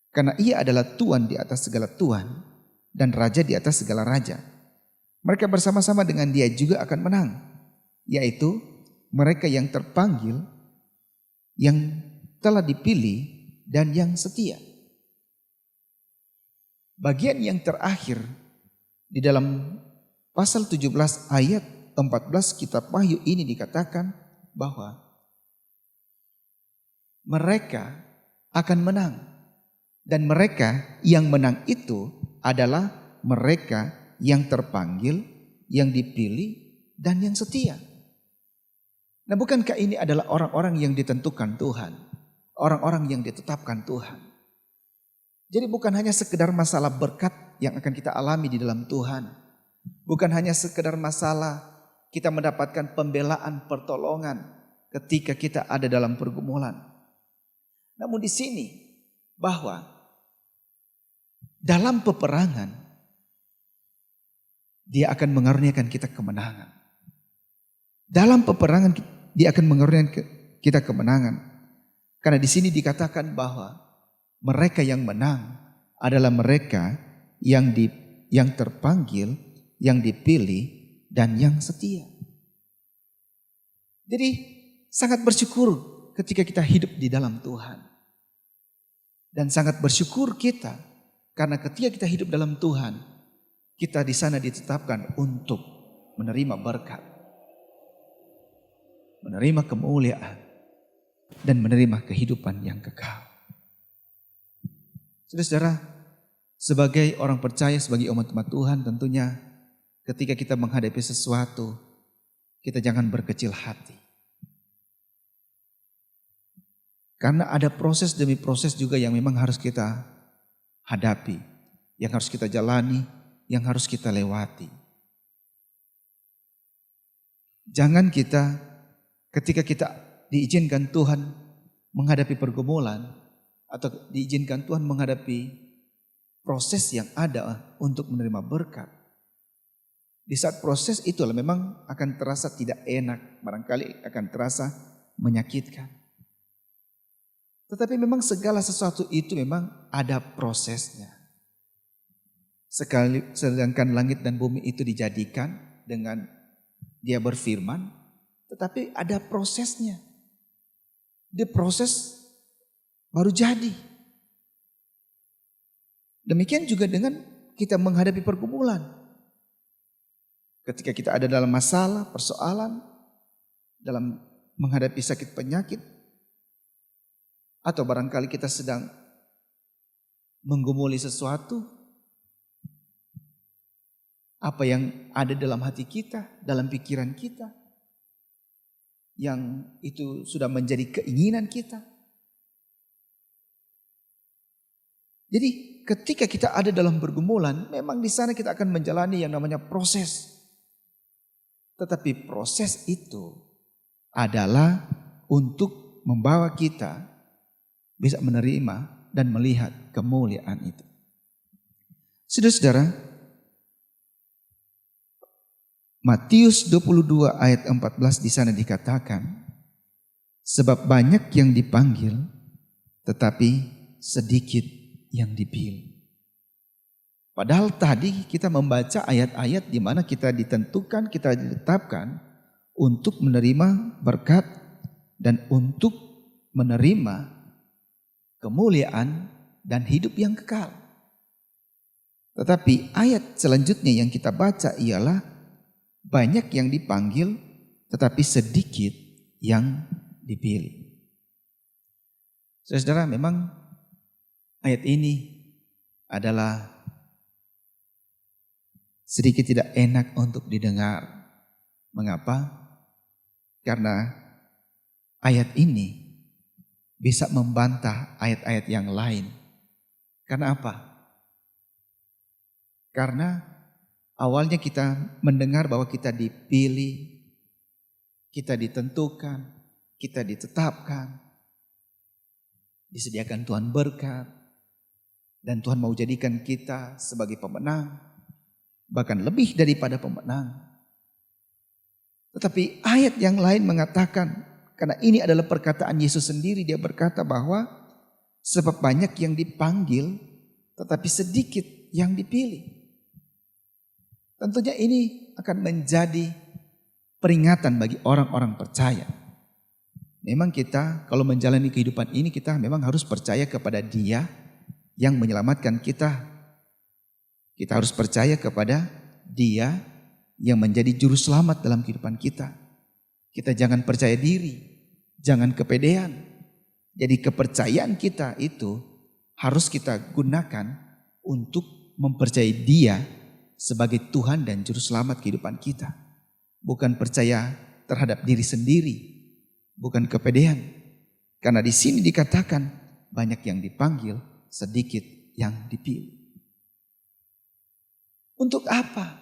Karena Ia adalah Tuhan di atas segala Tuhan dan Raja di atas segala Raja. Mereka bersama-sama dengan Dia juga akan menang, yaitu mereka yang terpanggil, yang telah dipilih, dan yang setia. Bagian yang terakhir di dalam pasal 17 ayat 14 kitab Wahyu ini dikatakan bahwa mereka akan menang. Dan mereka yang menang itu adalah mereka yang terpanggil, yang dipilih, dan yang setia. Nah, bukankah ini adalah orang-orang yang ditentukan Tuhan? Orang-orang yang ditetapkan Tuhan. Jadi bukan hanya sekedar masalah berkat yang akan kita alami di dalam Tuhan. Bukan hanya sekedar masalah kita mendapatkan pembelaan, pertolongan ketika kita ada dalam pergumulan. Namun di sini bahwa dalam peperangan Dia akan mengaruniakan kita kemenangan. Dalam peperangan Dia akan mengaruniakan kita kemenangan. Karena di sini dikatakan bahwa mereka yang menang adalah mereka yang terpanggil, yang dipilih, dan yang setia. Jadi sangat bersyukur ketika kita hidup di dalam Tuhan. Dan sangat bersyukur kita karena ketika kita hidup dalam Tuhan, kita di sana ditetapkan untuk menerima berkat, menerima kemuliaan, dan menerima kehidupan yang kekal. Saudara-saudara, sebagai orang percaya, sebagai umat-umat Tuhan, tentunya ketika kita menghadapi sesuatu, kita jangan berkecil hati. Karena ada proses demi proses juga yang memang harus kita hadapi, yang harus kita jalani, yang harus kita lewati. Jangan kita ketika kita diizinkan Tuhan menghadapi pergumulan atau diizinkan Tuhan menghadapi proses yang ada untuk menerima berkat. Di saat proses itulah memang akan terasa tidak enak, barangkali akan terasa menyakitkan. Tetapi memang segala sesuatu itu memang ada prosesnya. Sedangkan langit dan bumi itu dijadikan dengan Dia berfirman, tetapi ada prosesnya. Dia proses baru jadi. Demikian juga dengan kita menghadapi pergumulan. Ketika kita ada dalam masalah, persoalan, dalam menghadapi sakit penyakit, atau barangkali kita sedang menggumuli sesuatu, apa yang ada dalam hati kita, dalam pikiran kita, yang itu sudah menjadi keinginan kita. Jadi ketika kita ada dalam pergumulan, memang di sana kita akan menjalani yang namanya proses. Tetapi proses itu adalah untuk membawa kita bisa menerima dan melihat kemuliaan itu. Saudara-saudara, Matius 22 ayat 14 di sana dikatakan, sebab banyak yang dipanggil, tetapi sedikit yang dipilih. Padahal tadi kita membaca ayat-ayat di mana kita ditentukan, kita ditetapkan untuk menerima berkat dan untuk menerima kemuliaan dan hidup yang kekal. Tetapi ayat selanjutnya yang kita baca ialah banyak yang dipanggil tetapi sedikit yang dipilih. Saudara, memang ayat ini adalah sedikit tidak enak untuk didengar. Mengapa? Karena ayat ini bisa membantah ayat-ayat yang lain. Karena apa? Karena awalnya kita mendengar bahwa kita dipilih, kita ditentukan, kita ditetapkan, disediakan Tuhan berkat, dan Tuhan mau jadikan kita sebagai pemenang, bahkan lebih daripada pemenang. Tetapi ayat yang lain mengatakan, karena ini adalah perkataan Yesus sendiri, dia berkata bahwa sebab banyak yang dipanggil, tetapi sedikit yang dipilih. Tentunya ini akan menjadi peringatan bagi orang-orang percaya. Memang kita kalau menjalani kehidupan ini kita memang harus percaya kepada Dia yang menyelamatkan kita. Kita harus percaya kepada Dia yang menjadi juru selamat dalam kehidupan kita. Kita jangan percaya diri, jangan kepedean. Jadi kepercayaan kita itu harus kita gunakan untuk mempercayai Dia sebagai Tuhan dan Juru Selamat kehidupan kita. Bukan percaya terhadap diri sendiri, bukan kepedean. Karena di sini dikatakan banyak yang dipanggil, sedikit yang dipilih. Untuk apa?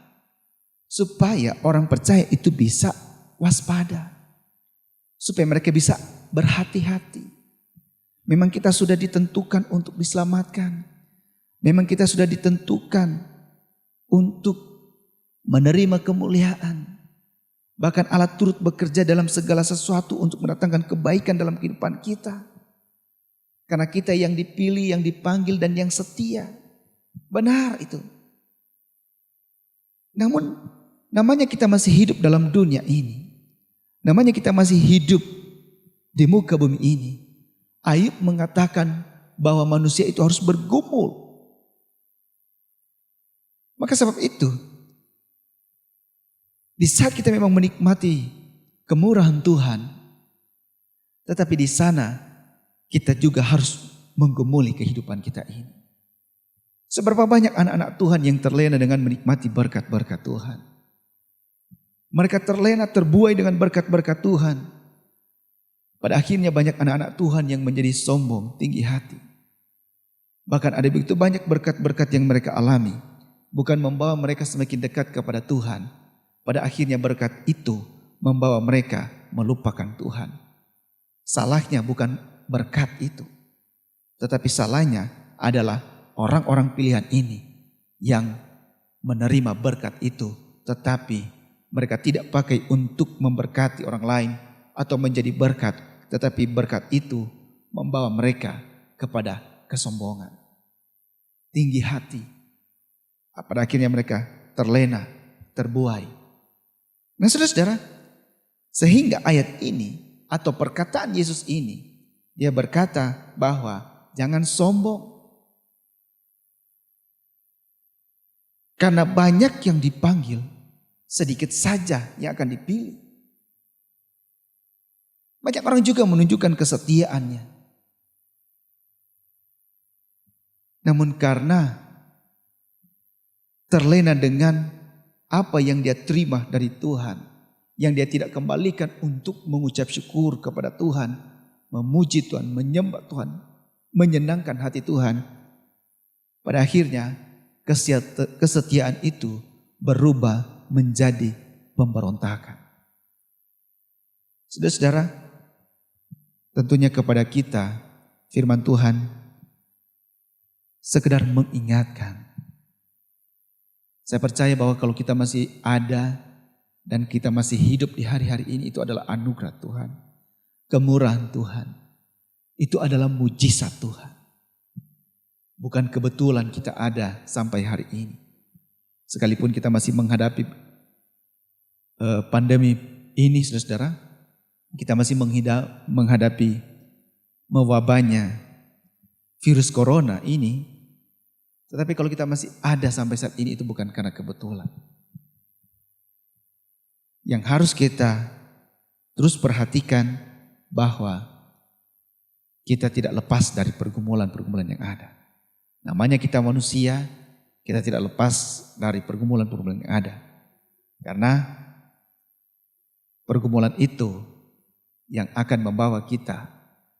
Supaya orang percaya itu bisa waspada. Supaya mereka bisa berhati-hati. Memang kita sudah ditentukan untuk diselamatkan. Memang kita sudah ditentukan untuk menerima kemuliaan. Bahkan Allah turut bekerja dalam segala sesuatu untuk mendatangkan kebaikan dalam kehidupan kita. Karena kita yang dipilih, yang dipanggil dan yang setia. Benar itu. Namun namanya kita masih hidup dalam dunia ini. Namanya kita masih hidup di muka bumi ini. Ayub mengatakan bahwa manusia itu harus bergumul. Maka sebab itu, di saat kita memang menikmati kemurahan Tuhan, tetapi di sana kita juga harus menggumuli kehidupan kita ini. Seberapa banyak anak-anak Tuhan yang terlena dengan menikmati berkat-berkat Tuhan. Mereka terlena, terbuai dengan berkat-berkat Tuhan. Pada akhirnya banyak anak-anak Tuhan yang menjadi sombong, tinggi hati. Bahkan ada begitu banyak berkat-berkat yang mereka alami. Bukan membawa mereka semakin dekat kepada Tuhan. Pada akhirnya berkat itu membawa mereka melupakan Tuhan. Salahnya bukan berkat itu. Tetapi salahnya adalah orang-orang pilihan ini yang menerima berkat itu. Tetapi mereka tidak pakai untuk memberkati orang lain atau menjadi berkat. Tetapi berkat itu membawa mereka kepada kesombongan. Tinggi hati. Pada akhirnya mereka terlena, terbuai. Nah saudara-saudara, sehingga ayat ini atau perkataan Yesus ini, dia berkata bahwa jangan sombong. Karena banyak yang dipanggil, sedikit saja yang akan dipilih. Banyak orang juga menunjukkan kesetiaannya. Namun karena terlena dengan apa yang dia terima dari Tuhan, yang dia tidak kembalikan untuk mengucap syukur kepada Tuhan, memuji Tuhan, menyembah Tuhan, menyenangkan hati Tuhan, pada akhirnya kesetiaan itu berubah menjadi pemberontakan. Saudara-saudara, tentunya kepada kita firman Tuhan sekedar mengingatkan. Saya percaya bahwa kalau kita masih ada dan kita masih hidup di hari-hari ini, itu adalah anugerah Tuhan, kemurahan Tuhan. Itu adalah mujizat Tuhan. Bukan kebetulan kita ada sampai hari ini. Sekalipun kita masih menghadapi pandemi ini, saudara-saudara, kita masih menghadapi mewabahnya virus corona ini. Tetapi kalau kita masih ada sampai saat ini, itu bukan karena kebetulan. Yang harus kita terus perhatikan bahwa kita tidak lepas dari pergumulan-pergumulan yang ada. Namanya kita manusia, kita tidak lepas dari pergumulan-pergumulan yang ada. Karena pergumulan itu yang akan membawa kita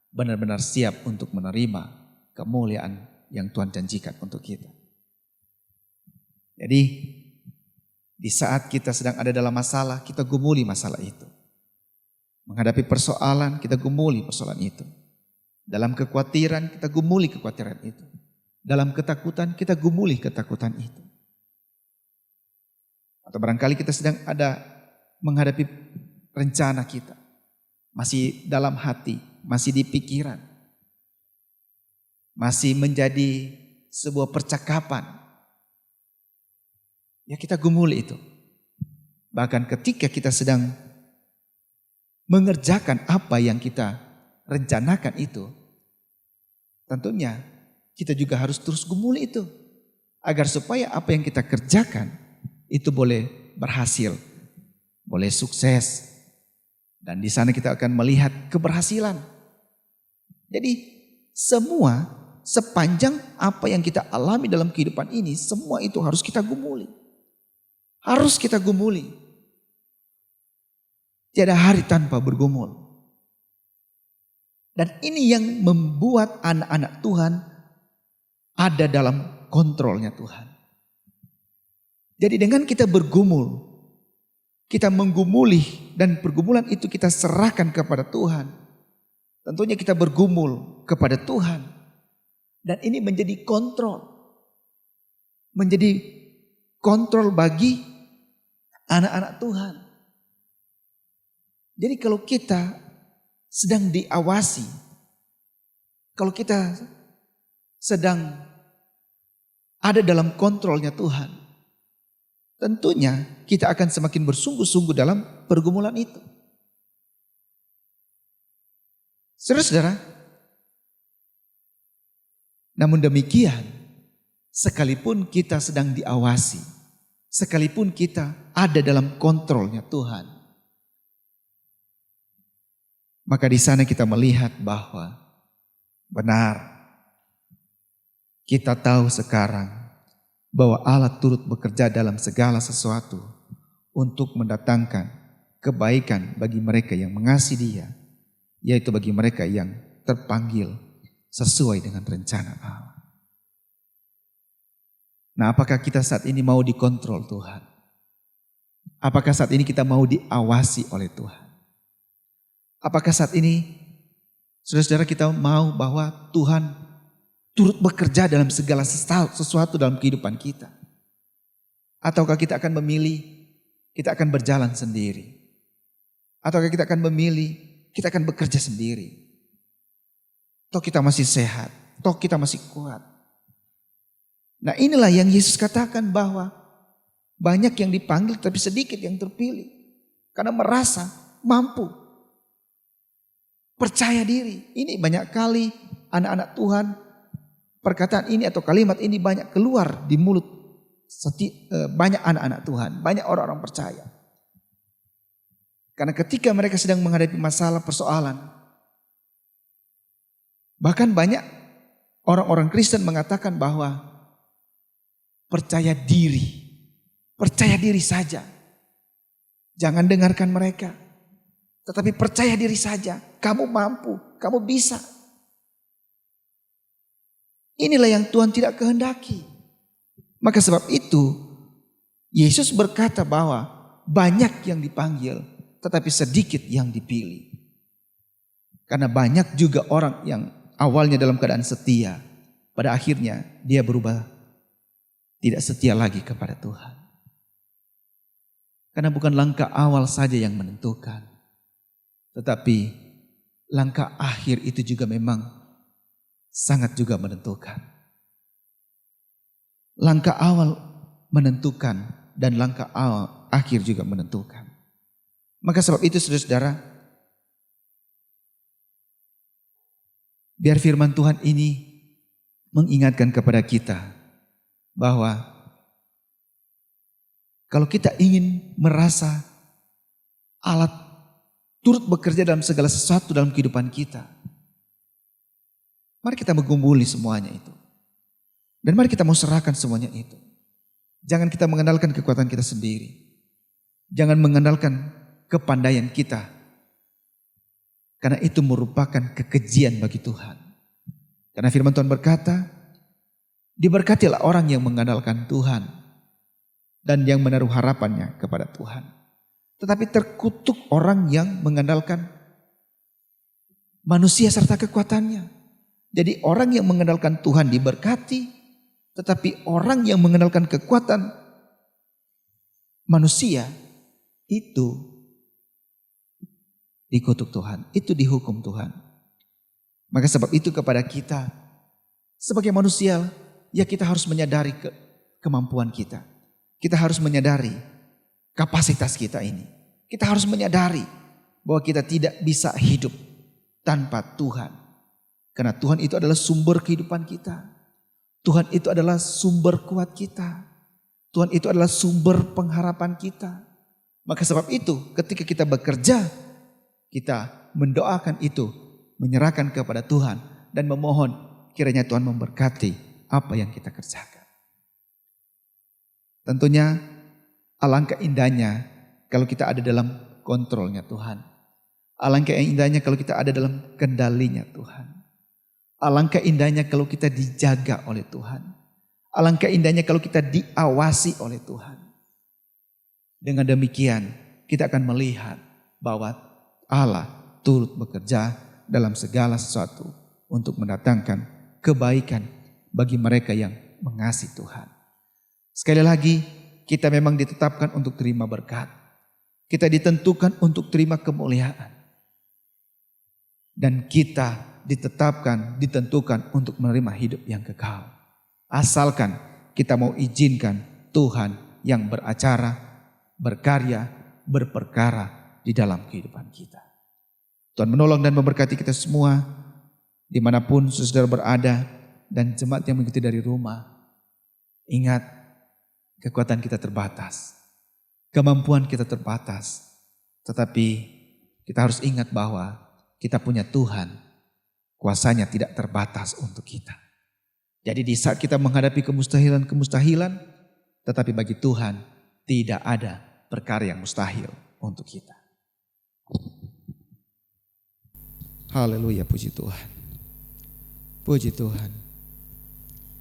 benar-benar siap untuk menerima kemuliaan yang Tuhan janjikan untuk kita. Jadi di saat kita sedang ada dalam masalah, kita gumuli masalah itu. Menghadapi persoalan, kita gumuli persoalan itu. Dalam kekhawatiran, kita gumuli kekhawatiran itu. Dalam ketakutan, kita gumuli ketakutan itu. Atau barangkali kita sedang ada menghadapi rencana kita. Masih dalam hati, masih di pikiran. Masih menjadi sebuah percakapan. Ya kita gumuli itu. Bahkan ketika kita sedang mengerjakan apa yang kita rencanakan itu, tentunya kita juga harus terus gumuli itu. Agar supaya apa yang kita kerjakan itu boleh berhasil, boleh sukses. Dan di sana kita akan melihat keberhasilan. Jadi semua sepanjang apa yang kita alami dalam kehidupan ini, semua itu harus kita gumuli. Harus kita gumuli. Tiada hari tanpa bergumul. Dan ini yang membuat anak-anak Tuhan ada dalam kontrolnya Tuhan. Jadi dengan kita bergumul, kita menggumuli dan pergumulan itu kita serahkan kepada Tuhan. Tentunya kita bergumul kepada Tuhan. Dan ini menjadi kontrol. Menjadi kontrol bagi anak-anak Tuhan. Jadi kalau kita sedang diawasi, kalau kita sedang ada dalam kontrolnya Tuhan, tentunya kita akan semakin bersungguh-sungguh dalam pergumulan itu. Saudara-saudara, namun demikian, sekalipun kita sedang diawasi, sekalipun kita ada dalam kontrolnya Tuhan, maka di sana kita melihat bahwa benar, kita tahu sekarang bahwa Allah turut bekerja dalam segala sesuatu untuk mendatangkan kebaikan bagi mereka yang mengasihi Dia, yaitu bagi mereka yang terpanggil sesuai dengan rencana Allah. Nah, apakah kita saat ini mau dikontrol Tuhan? Apakah saat ini kita mau diawasi oleh Tuhan? Apakah saat ini saudara-saudara kita mau bahwa Tuhan turut bekerja dalam segala sesuatu dalam kehidupan kita? Ataukah kita akan memilih, kita akan berjalan sendiri? Ataukah kita akan memilih, kita akan bekerja sendiri? Toh kita masih sehat, toh kita masih kuat. Nah inilah yang Yesus katakan bahwa banyak yang dipanggil tapi sedikit yang terpilih. karena merasa mampu, percaya diri. Ini banyak kali anak-anak Tuhan, perkataan ini atau kalimat ini banyak keluar di mulut banyak anak-anak Tuhan, banyak orang-orang percaya. Karena ketika mereka sedang menghadapi masalah persoalan, bahkan banyak orang-orang Kristen mengatakan bahwa percaya diri saja. Jangan dengarkan mereka, tetapi percaya diri saja. Kamu mampu, kamu bisa. Inilah yang Tuhan tidak kehendaki. Maka sebab itu Yesus berkata bahwa banyak yang dipanggil, tetapi sedikit yang dipilih. Karena banyak juga orang yang awalnya dalam keadaan setia, pada akhirnya dia berubah tidak setia lagi kepada Tuhan. Karena bukan langkah awal saja yang menentukan, tetapi langkah akhir itu juga memang sangat juga menentukan. Langkah awal menentukan dan langkah awal akhir juga menentukan. Maka sebab itu saudara-saudara, biar firman Tuhan ini mengingatkan kepada kita bahwa kalau kita ingin merasa Allah turut bekerja dalam segala sesuatu dalam kehidupan kita, mari kita menggumuli semuanya itu. Dan mari kita mau serahkan semuanya itu. Jangan kita mengandalkan kekuatan kita sendiri. Jangan mengandalkan kepandaian kita. Karena itu merupakan kekejian bagi Tuhan. Karena firman Tuhan berkata, diberkatilah orang yang mengandalkan Tuhan dan yang menaruh harapannya kepada Tuhan. Tetapi terkutuk orang yang mengandalkan manusia serta kekuatannya. Jadi orang yang mengandalkan Tuhan diberkati, tetapi orang yang mengandalkan kekuatan manusia itu dikutuk Tuhan, itu dihukum Tuhan. Maka sebab itu kepada kita sebagai manusia, ya kita harus menyadari kemampuan kita. Kita harus menyadari kapasitas kita ini. Kita harus menyadari bahwa kita tidak bisa hidup tanpa Tuhan. Karena Tuhan itu adalah sumber kehidupan kita. Tuhan itu adalah sumber kuat kita. Tuhan itu adalah sumber pengharapan kita. Maka sebab itu ketika kita bekerja, kita mendoakan itu, menyerahkan kepada Tuhan dan memohon kiranya Tuhan memberkati apa yang kita kerjakan. Tentunya alangkah indahnya kalau kita ada dalam kontrolnya Tuhan. Alangkah indahnya kalau kita ada dalam kendalinya Tuhan. Alangkah indahnya kalau kita dijaga oleh Tuhan. Alangkah indahnya kalau kita diawasi oleh Tuhan. Dengan demikian kita akan melihat bahwa Allah turut bekerja dalam segala sesuatu untuk mendatangkan kebaikan bagi mereka yang mengasihi Tuhan. Sekali lagi, kita memang ditetapkan untuk terima berkat. Kita ditentukan untuk terima kemuliaan. Dan kita ditentukan untuk menerima hidup yang kekal. Asalkan kita mau izinkan Tuhan yang beracara, berkarya, berperkara di dalam kehidupan kita. Tuhan menolong dan memberkati kita semua dimanapun saudara berada dan jemaat yang mengikuti dari rumah. Ingat, kekuatan kita terbatas, kemampuan kita terbatas, tetapi kita harus ingat bahwa kita punya Tuhan, kuasanya tidak terbatas untuk kita. Jadi di saat kita menghadapi kemustahilan, tetapi bagi Tuhan tidak ada perkara yang mustahil untuk kita. Haleluya, puji Tuhan. Puji Tuhan.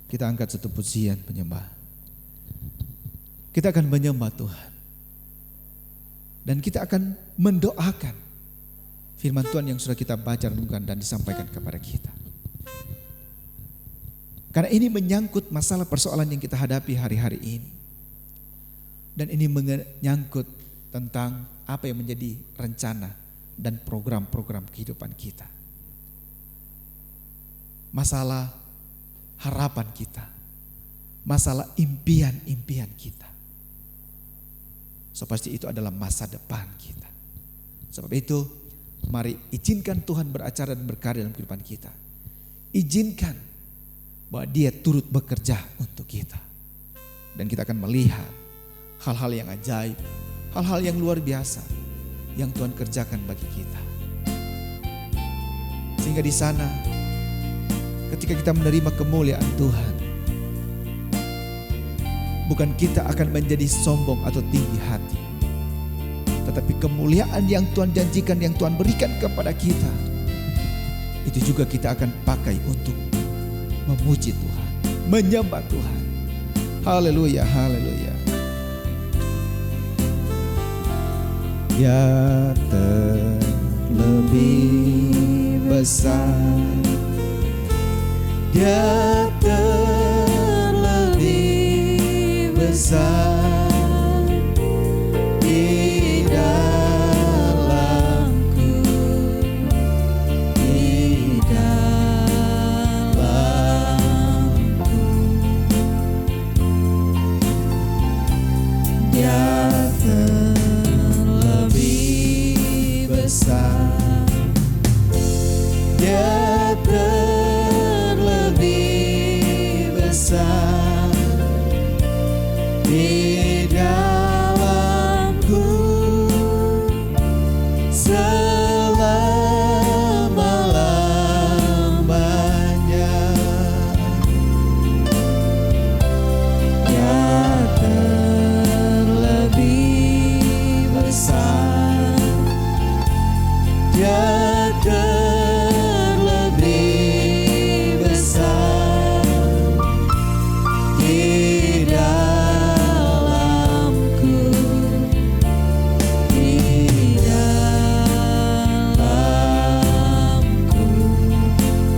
Kita angkat satu pujian penyembah. Kita akan menyembah Tuhan. Dan kita akan mendoakan firman Tuhan yang sudah kita baca, renungkan dan disampaikan kepada kita. Karena ini menyangkut masalah persoalan yang kita hadapi hari-hari ini. Dan ini menyangkut tentang apa yang menjadi rencana dan program-program kehidupan kita. Masalah harapan kita. Masalah impian-impian kita. So pasti itu adalah masa depan kita. Sebab itu mari izinkan Tuhan beracara dan berkarya dalam kehidupan kita. Izinkan bahwa Dia turut bekerja untuk kita. Dan kita akan melihat hal-hal yang ajaib, hal-hal yang luar biasa yang Tuhan kerjakan bagi kita. Sehingga di sana ketika kita menerima kemuliaan Tuhan, bukan kita akan menjadi sombong atau tinggi hati, tetapi kemuliaan yang Tuhan janjikan, yang Tuhan berikan kepada kita, itu juga kita akan pakai untuk memuji Tuhan, menyembah Tuhan. Haleluya, haleluya. Ya terlebih besar, Dia terlebih besar di dalamku, di dalamku. Dia terlebih besar, Dia terlebih besar di dalamku selama-lamanya. Dia terlebih besar, Dia terlebih besar di dalamku, di dalamku.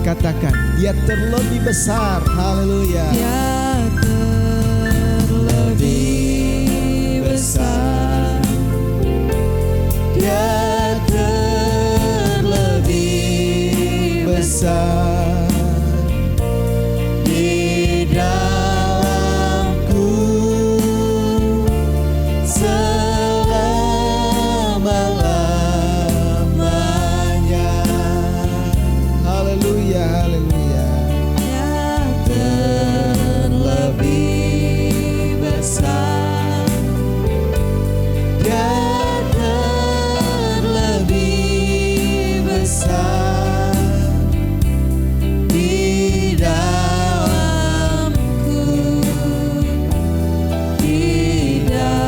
Katakan, Dia terlebih besar. Haleluya. Dia terlebih besar, Dia terlebih besar di dalamku selama-lamanya. Haleluya, haleluya. Dia terlebih besar, Dia terlebih besar di dalamku, di dalamku.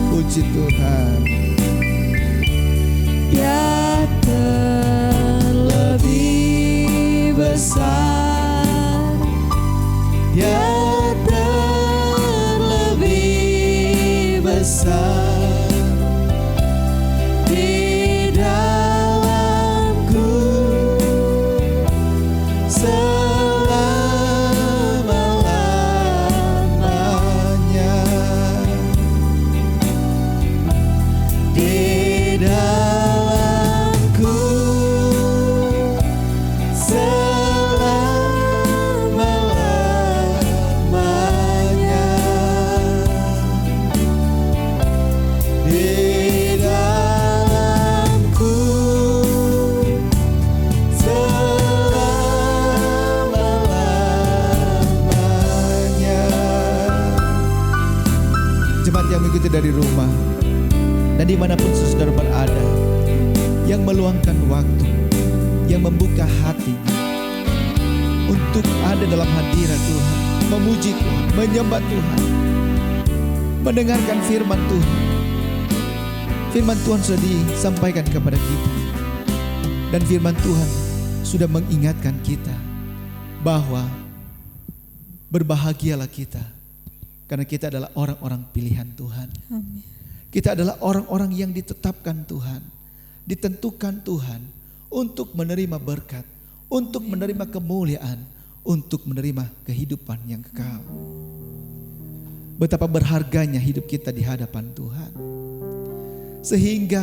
puji Tuhan. Dia terlebih besar, Dia terlebih besar di dalamku selama-lamanya. Di dalamku selama-lamanya. Di dalamku selama-lamanya. Jemaat yang mengikuti dari rumah dan dimanapun saudara berada, yang meluangkan waktu, yang membuka hatinya untuk ada dalam hadirat Tuhan, memuji Tuhan, menyembah Tuhan, mendengarkan firman Tuhan. Firman Tuhan sudah disampaikan kepada kita, dan firman Tuhan sudah mengingatkan kita bahwa berbahagialah kita karena kita adalah orang-orang pilihan Tuhan. Amin. Kita adalah orang-orang yang ditetapkan Tuhan, ditentukan Tuhan untuk menerima berkat, untuk menerima kemuliaan, untuk menerima kehidupan yang kekal. Betapa berharganya hidup kita di hadapan Tuhan. Sehingga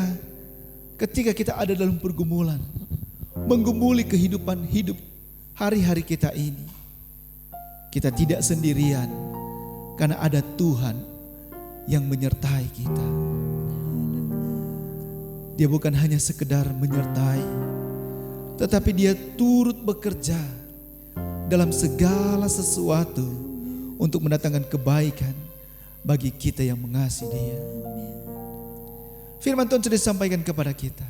ketika kita ada dalam pergumulan, menggumuli kehidupan hidup hari-hari kita ini, kita tidak sendirian, Karena ada Tuhan yang menyertai kita. Dia bukan hanya sekedar menyertai, tetapi dia turut bekerja dalam segala sesuatu untuk mendatangkan kebaikan bagi kita yang mengasihi Dia. Firman Tuhan sudah disampaikan kepada kita.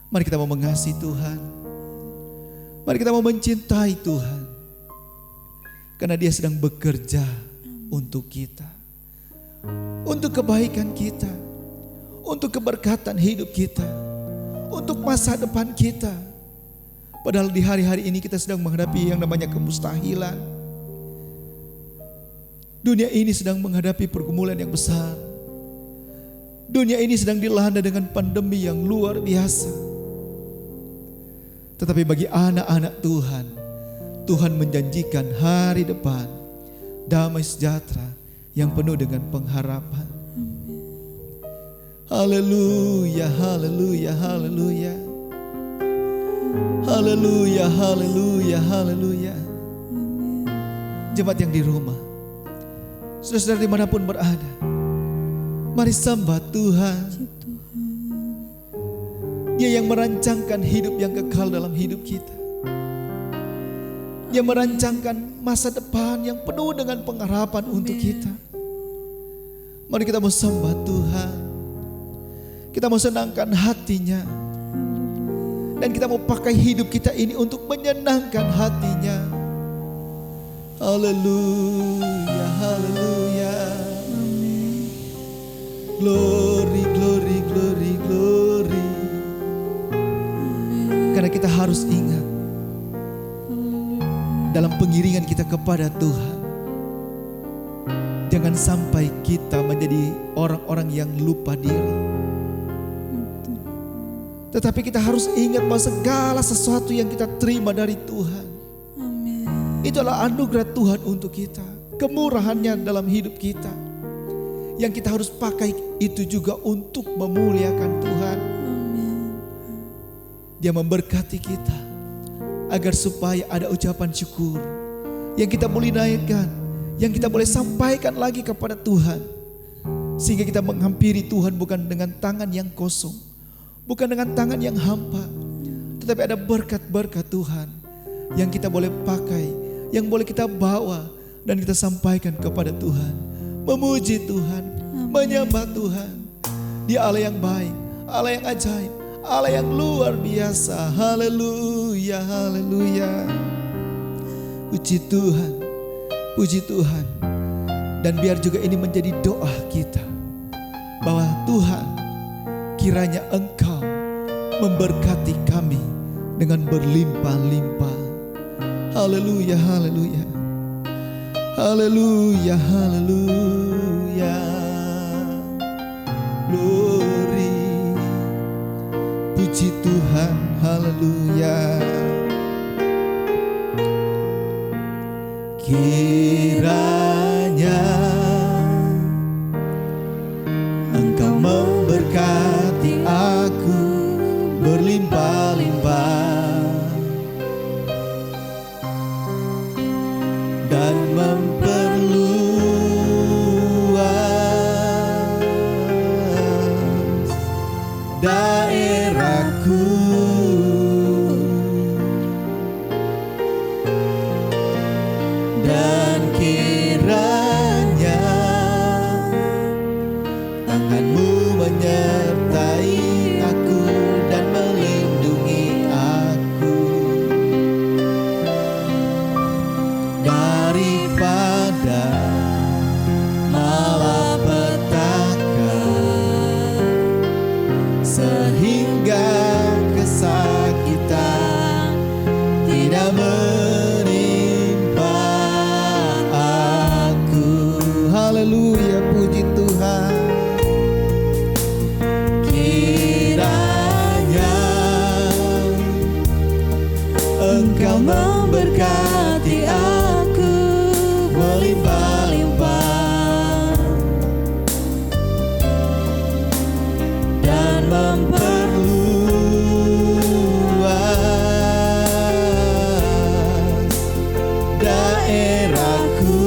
Mari kita mau mengasihi Tuhan. Mari kita mau mencintai Tuhan. Karena Dia sedang bekerja untuk kita. Untuk kebaikan kita. Untuk keberkatan hidup kita. Untuk masa depan kita. Padahal di hari-hari ini kita sedang menghadapi yang namanya kemustahilan. Dunia ini sedang menghadapi pergumulan yang besar. Dunia ini sedang dilanda dengan pandemi yang luar biasa. Tetapi bagi anak-anak Tuhan, Tuhan menjanjikan hari depan damai sejahtera yang penuh dengan pengharapan. Haleluya, haleluya, haleluya. Haleluya, haleluya, haleluya. Jemaat yang di rumah, saudara-saudara dimanapun berada, mari sembah Tuhan. Dia yang merancangkan hidup yang kekal dalam hidup kita. Dia merancangkan masa depan yang penuh dengan pengharapan untuk kita. Mari kita mau sembah Tuhan. Kita mau senangkan hatinya. Dan kita mau pakai hidup kita ini untuk menyenangkan hatinya. Haleluya, haleluya. Glory, glory, glory, glory. Karena kita harus ingat, dalam pengiringan kita kepada Tuhan, jangan sampai kita menjadi orang-orang yang lupa diri. Tetapi kita harus ingat bahwa segala sesuatu yang kita terima dari Tuhan, itu adalah anugerah Tuhan untuk kita. Kemurahannya dalam hidup kita, yang kita harus pakai itu juga untuk memuliakan Tuhan. Dia memberkati kita agar supaya ada ucapan syukur yang kita boleh naikkan, yang kita boleh sampaikan lagi kepada Tuhan, sehingga kita menghampiri Tuhan bukan dengan tangan yang kosong, bukan dengan tangan yang hampa, tetapi ada berkat-berkat Tuhan yang kita boleh pakai, yang boleh kita bawa dan kita sampaikan kepada Tuhan. Memuji Tuhan, menyembah Tuhan. Dia Allah yang baik, Allah yang ajaib, Allah yang luar biasa. Haleluya, haleluya. Puji Tuhan, puji Tuhan. Dan biar juga ini menjadi doa kita, bahwa Tuhan, kiranya Engkau memberkati kami dengan berlimpah-limpah. Haleluya, haleluya. Haleluya, haleluya. Glory. Puji Tuhan, haleluya. Kiranya Engkau memberkati aku berlimpah-limpah dan memperluas daerahku, dan kiranya tangan-Mu menyertai aku dan melindungi aku daripada malapetaka, sehingga kesakitan tidak menimpa aku. Haleluya, puji Tuhan. Kiranya Engkau memberkati aku berlimpah-limpah dan memperluas daerahku,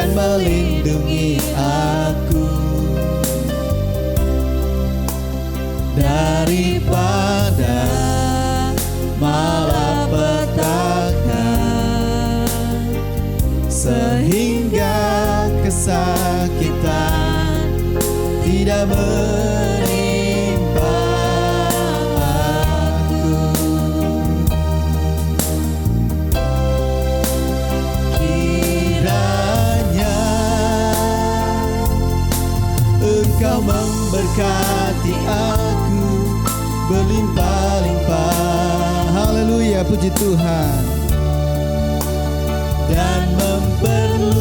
dan melindungi aku daripada malapetaka, sehingga kesakitan tidak menimpa aku. Kiranya Engkau memberkati aku berlimpah-limpah. Haleluya, puji Tuhan. Dan memperluas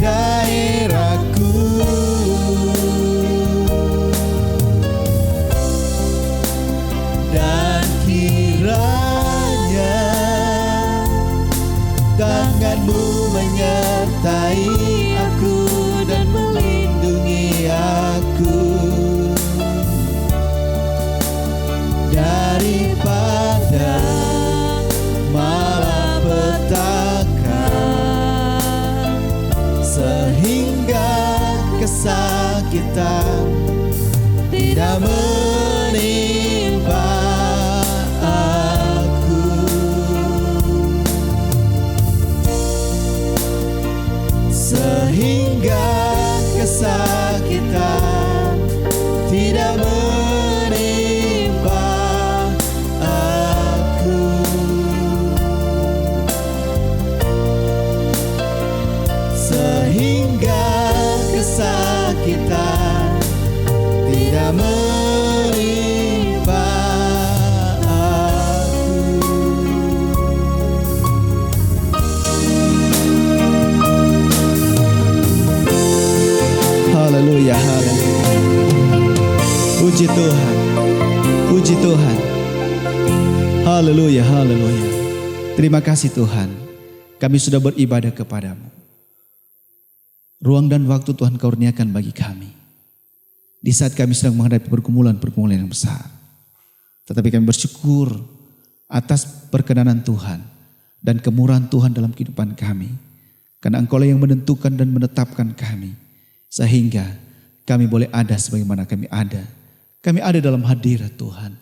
daerahku, dan kiranya tangan-Mu menyertai aku dan melindungi aku daripada malapetaka, sehingga kesakitan tidak menimpa aku. Sehingga kesakitan tidak menimpa aku. Sehingga kesakitan tidak menimpa aku. Haleluya, haleluya. Puji Tuhan, puji Tuhan. Haleluya, haleluya. Terima kasih Tuhan, kami sudah beribadah kepadamu. Ruang dan waktu Tuhan kurniakan bagi kami di saat kami sedang menghadapi pergumulan-pergumulan yang besar. Tetapi kami bersyukur atas perkenanan Tuhan dan kemurahan Tuhan dalam kehidupan kami. Karena Engkau lah yang menentukan dan menetapkan kami, sehingga kami boleh ada sebagaimana kami ada. Kami ada dalam hadirat Tuhan.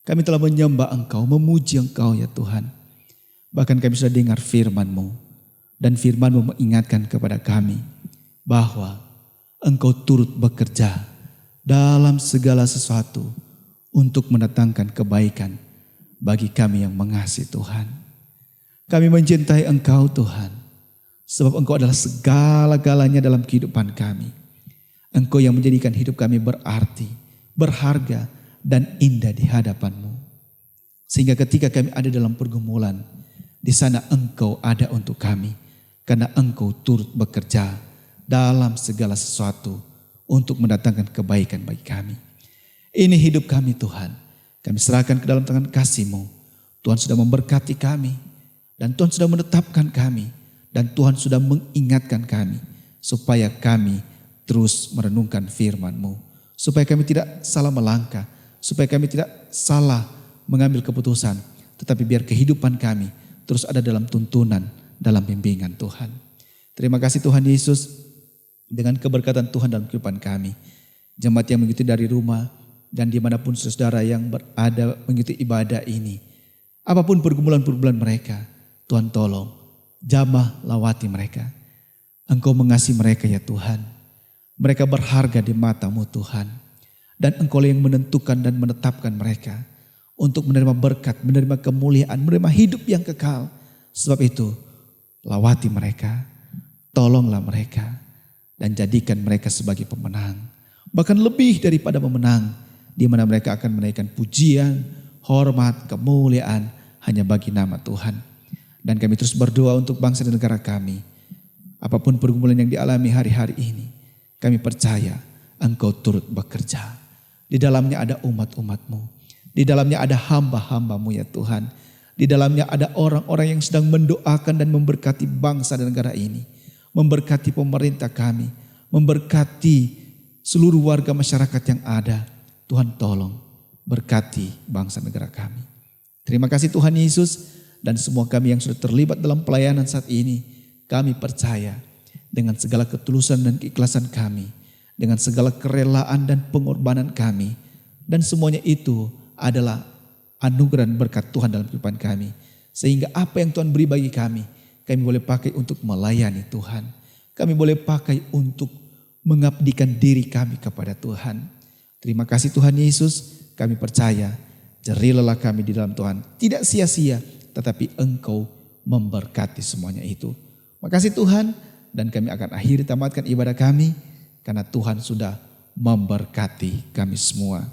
Kami telah menyembah Engkau, memuji Engkau ya Tuhan. Bahkan kami sudah dengar firman-Mu, dan firman-Mu mengingatkan kepada kami bahwa Engkau turut bekerja dalam segala sesuatu untuk mendatangkan kebaikan bagi kami yang mengasihi Tuhan. Kami mencintai Engkau Tuhan, sebab Engkau adalah segala-galanya dalam kehidupan kami. Engkau yang menjadikan hidup kami berarti, berharga, dan indah di hadapan-Mu. Sehingga ketika kami ada dalam pergumulan, di sana Engkau ada untuk kami. Karena Engkau turut bekerja dalam segala sesuatu untuk mendatangkan kebaikan bagi kami. Ini hidup kami Tuhan. Kami serahkan ke dalam tangan kasih-Mu. Tuhan sudah memberkati kami. Dan Tuhan sudah menetapkan kami. Dan Tuhan sudah mengingatkan kami. Supaya kami terus merenungkan firman-Mu. Supaya kami tidak salah melangkah. Supaya kami tidak salah mengambil keputusan. Tetapi biar kehidupan kami terus ada dalam tuntunan, dalam bimbingan Tuhan. Terima kasih Tuhan Yesus. Dengan keberkatan Tuhan dalam kehidupan kami. Jemaat yang mengikuti dari rumah. Dan dimanapun saudara yang berada mengikuti ibadah ini. Apapun pergumulan-pergumulan mereka. Tuhan tolong. Jamah lawati mereka. Engkau mengasihi mereka ya Tuhan. Mereka berharga di mata-Mu Tuhan. Dan Engkau yang menentukan dan menetapkan mereka. Untuk menerima berkat, menerima kemuliaan, menerima hidup yang kekal. Sebab itu lawati mereka. Tolonglah mereka. Dan jadikan mereka sebagai pemenang. Bahkan lebih daripada pemenang. Di mana mereka akan menaikkan pujian, hormat, kemuliaan. Hanya bagi nama Tuhan. Dan kami terus berdoa untuk bangsa dan negara kami. Apapun pergumulan yang dialami hari-hari ini. Kami percaya Engkau turut bekerja. Di dalamnya ada umat-umat-Mu. Di dalamnya ada hamba-hamba-Mu ya Tuhan. Di dalamnya ada orang-orang yang sedang mendoakan dan memberkati bangsa dan negara ini. Memberkati pemerintah kami, memberkati seluruh warga masyarakat yang ada. Tuhan tolong berkati bangsa negara kami. Terima kasih Tuhan Yesus, dan semua kami yang sudah terlibat dalam pelayanan saat ini, kami percaya dengan segala ketulusan dan keikhlasan kami, dengan segala kerelaan dan pengorbanan kami, dan semuanya itu adalah anugerah dan berkat Tuhan dalam kehidupan kami. Sehingga apa yang Tuhan beri bagi kami boleh pakai untuk melayani Tuhan. Kami boleh pakai untuk mengabdikan diri kami kepada Tuhan. Terima kasih Tuhan Yesus, kami percaya jerih lelah kami di dalam Tuhan tidak sia-sia, tetapi Engkau memberkati semuanya itu. Makasih Tuhan, dan kami akan akhiri tamatkan ibadah kami karena Tuhan sudah memberkati kami semua.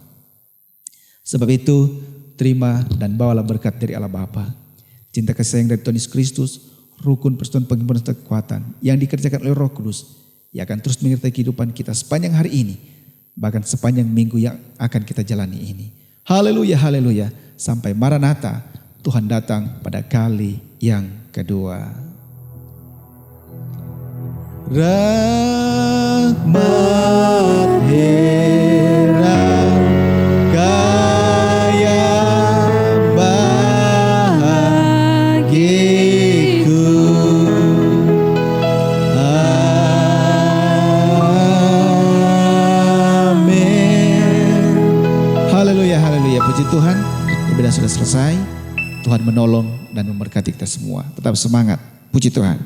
Sebab itu, terima dan bawalah berkat dari Allah Bapa, cinta kasih sayang dari Tuhan Yesus Kristus, rukun persekutuan penghimpunan serta kekuatan yang dikerjakan oleh Roh Kudus, yang akan terus menyertai kehidupan kita sepanjang hari ini, bahkan sepanjang minggu yang akan kita jalani ini. Haleluya, haleluya. Sampai Maranatha, Tuhan datang pada kali yang kedua. Rahmat heran kaya bahagiku. Amin. Haleluya, haleluya. Puji Tuhan, ibadah sudah selesai. Tuhan menolong dan memberkati kita semua. Tetap semangat. Puji Tuhan.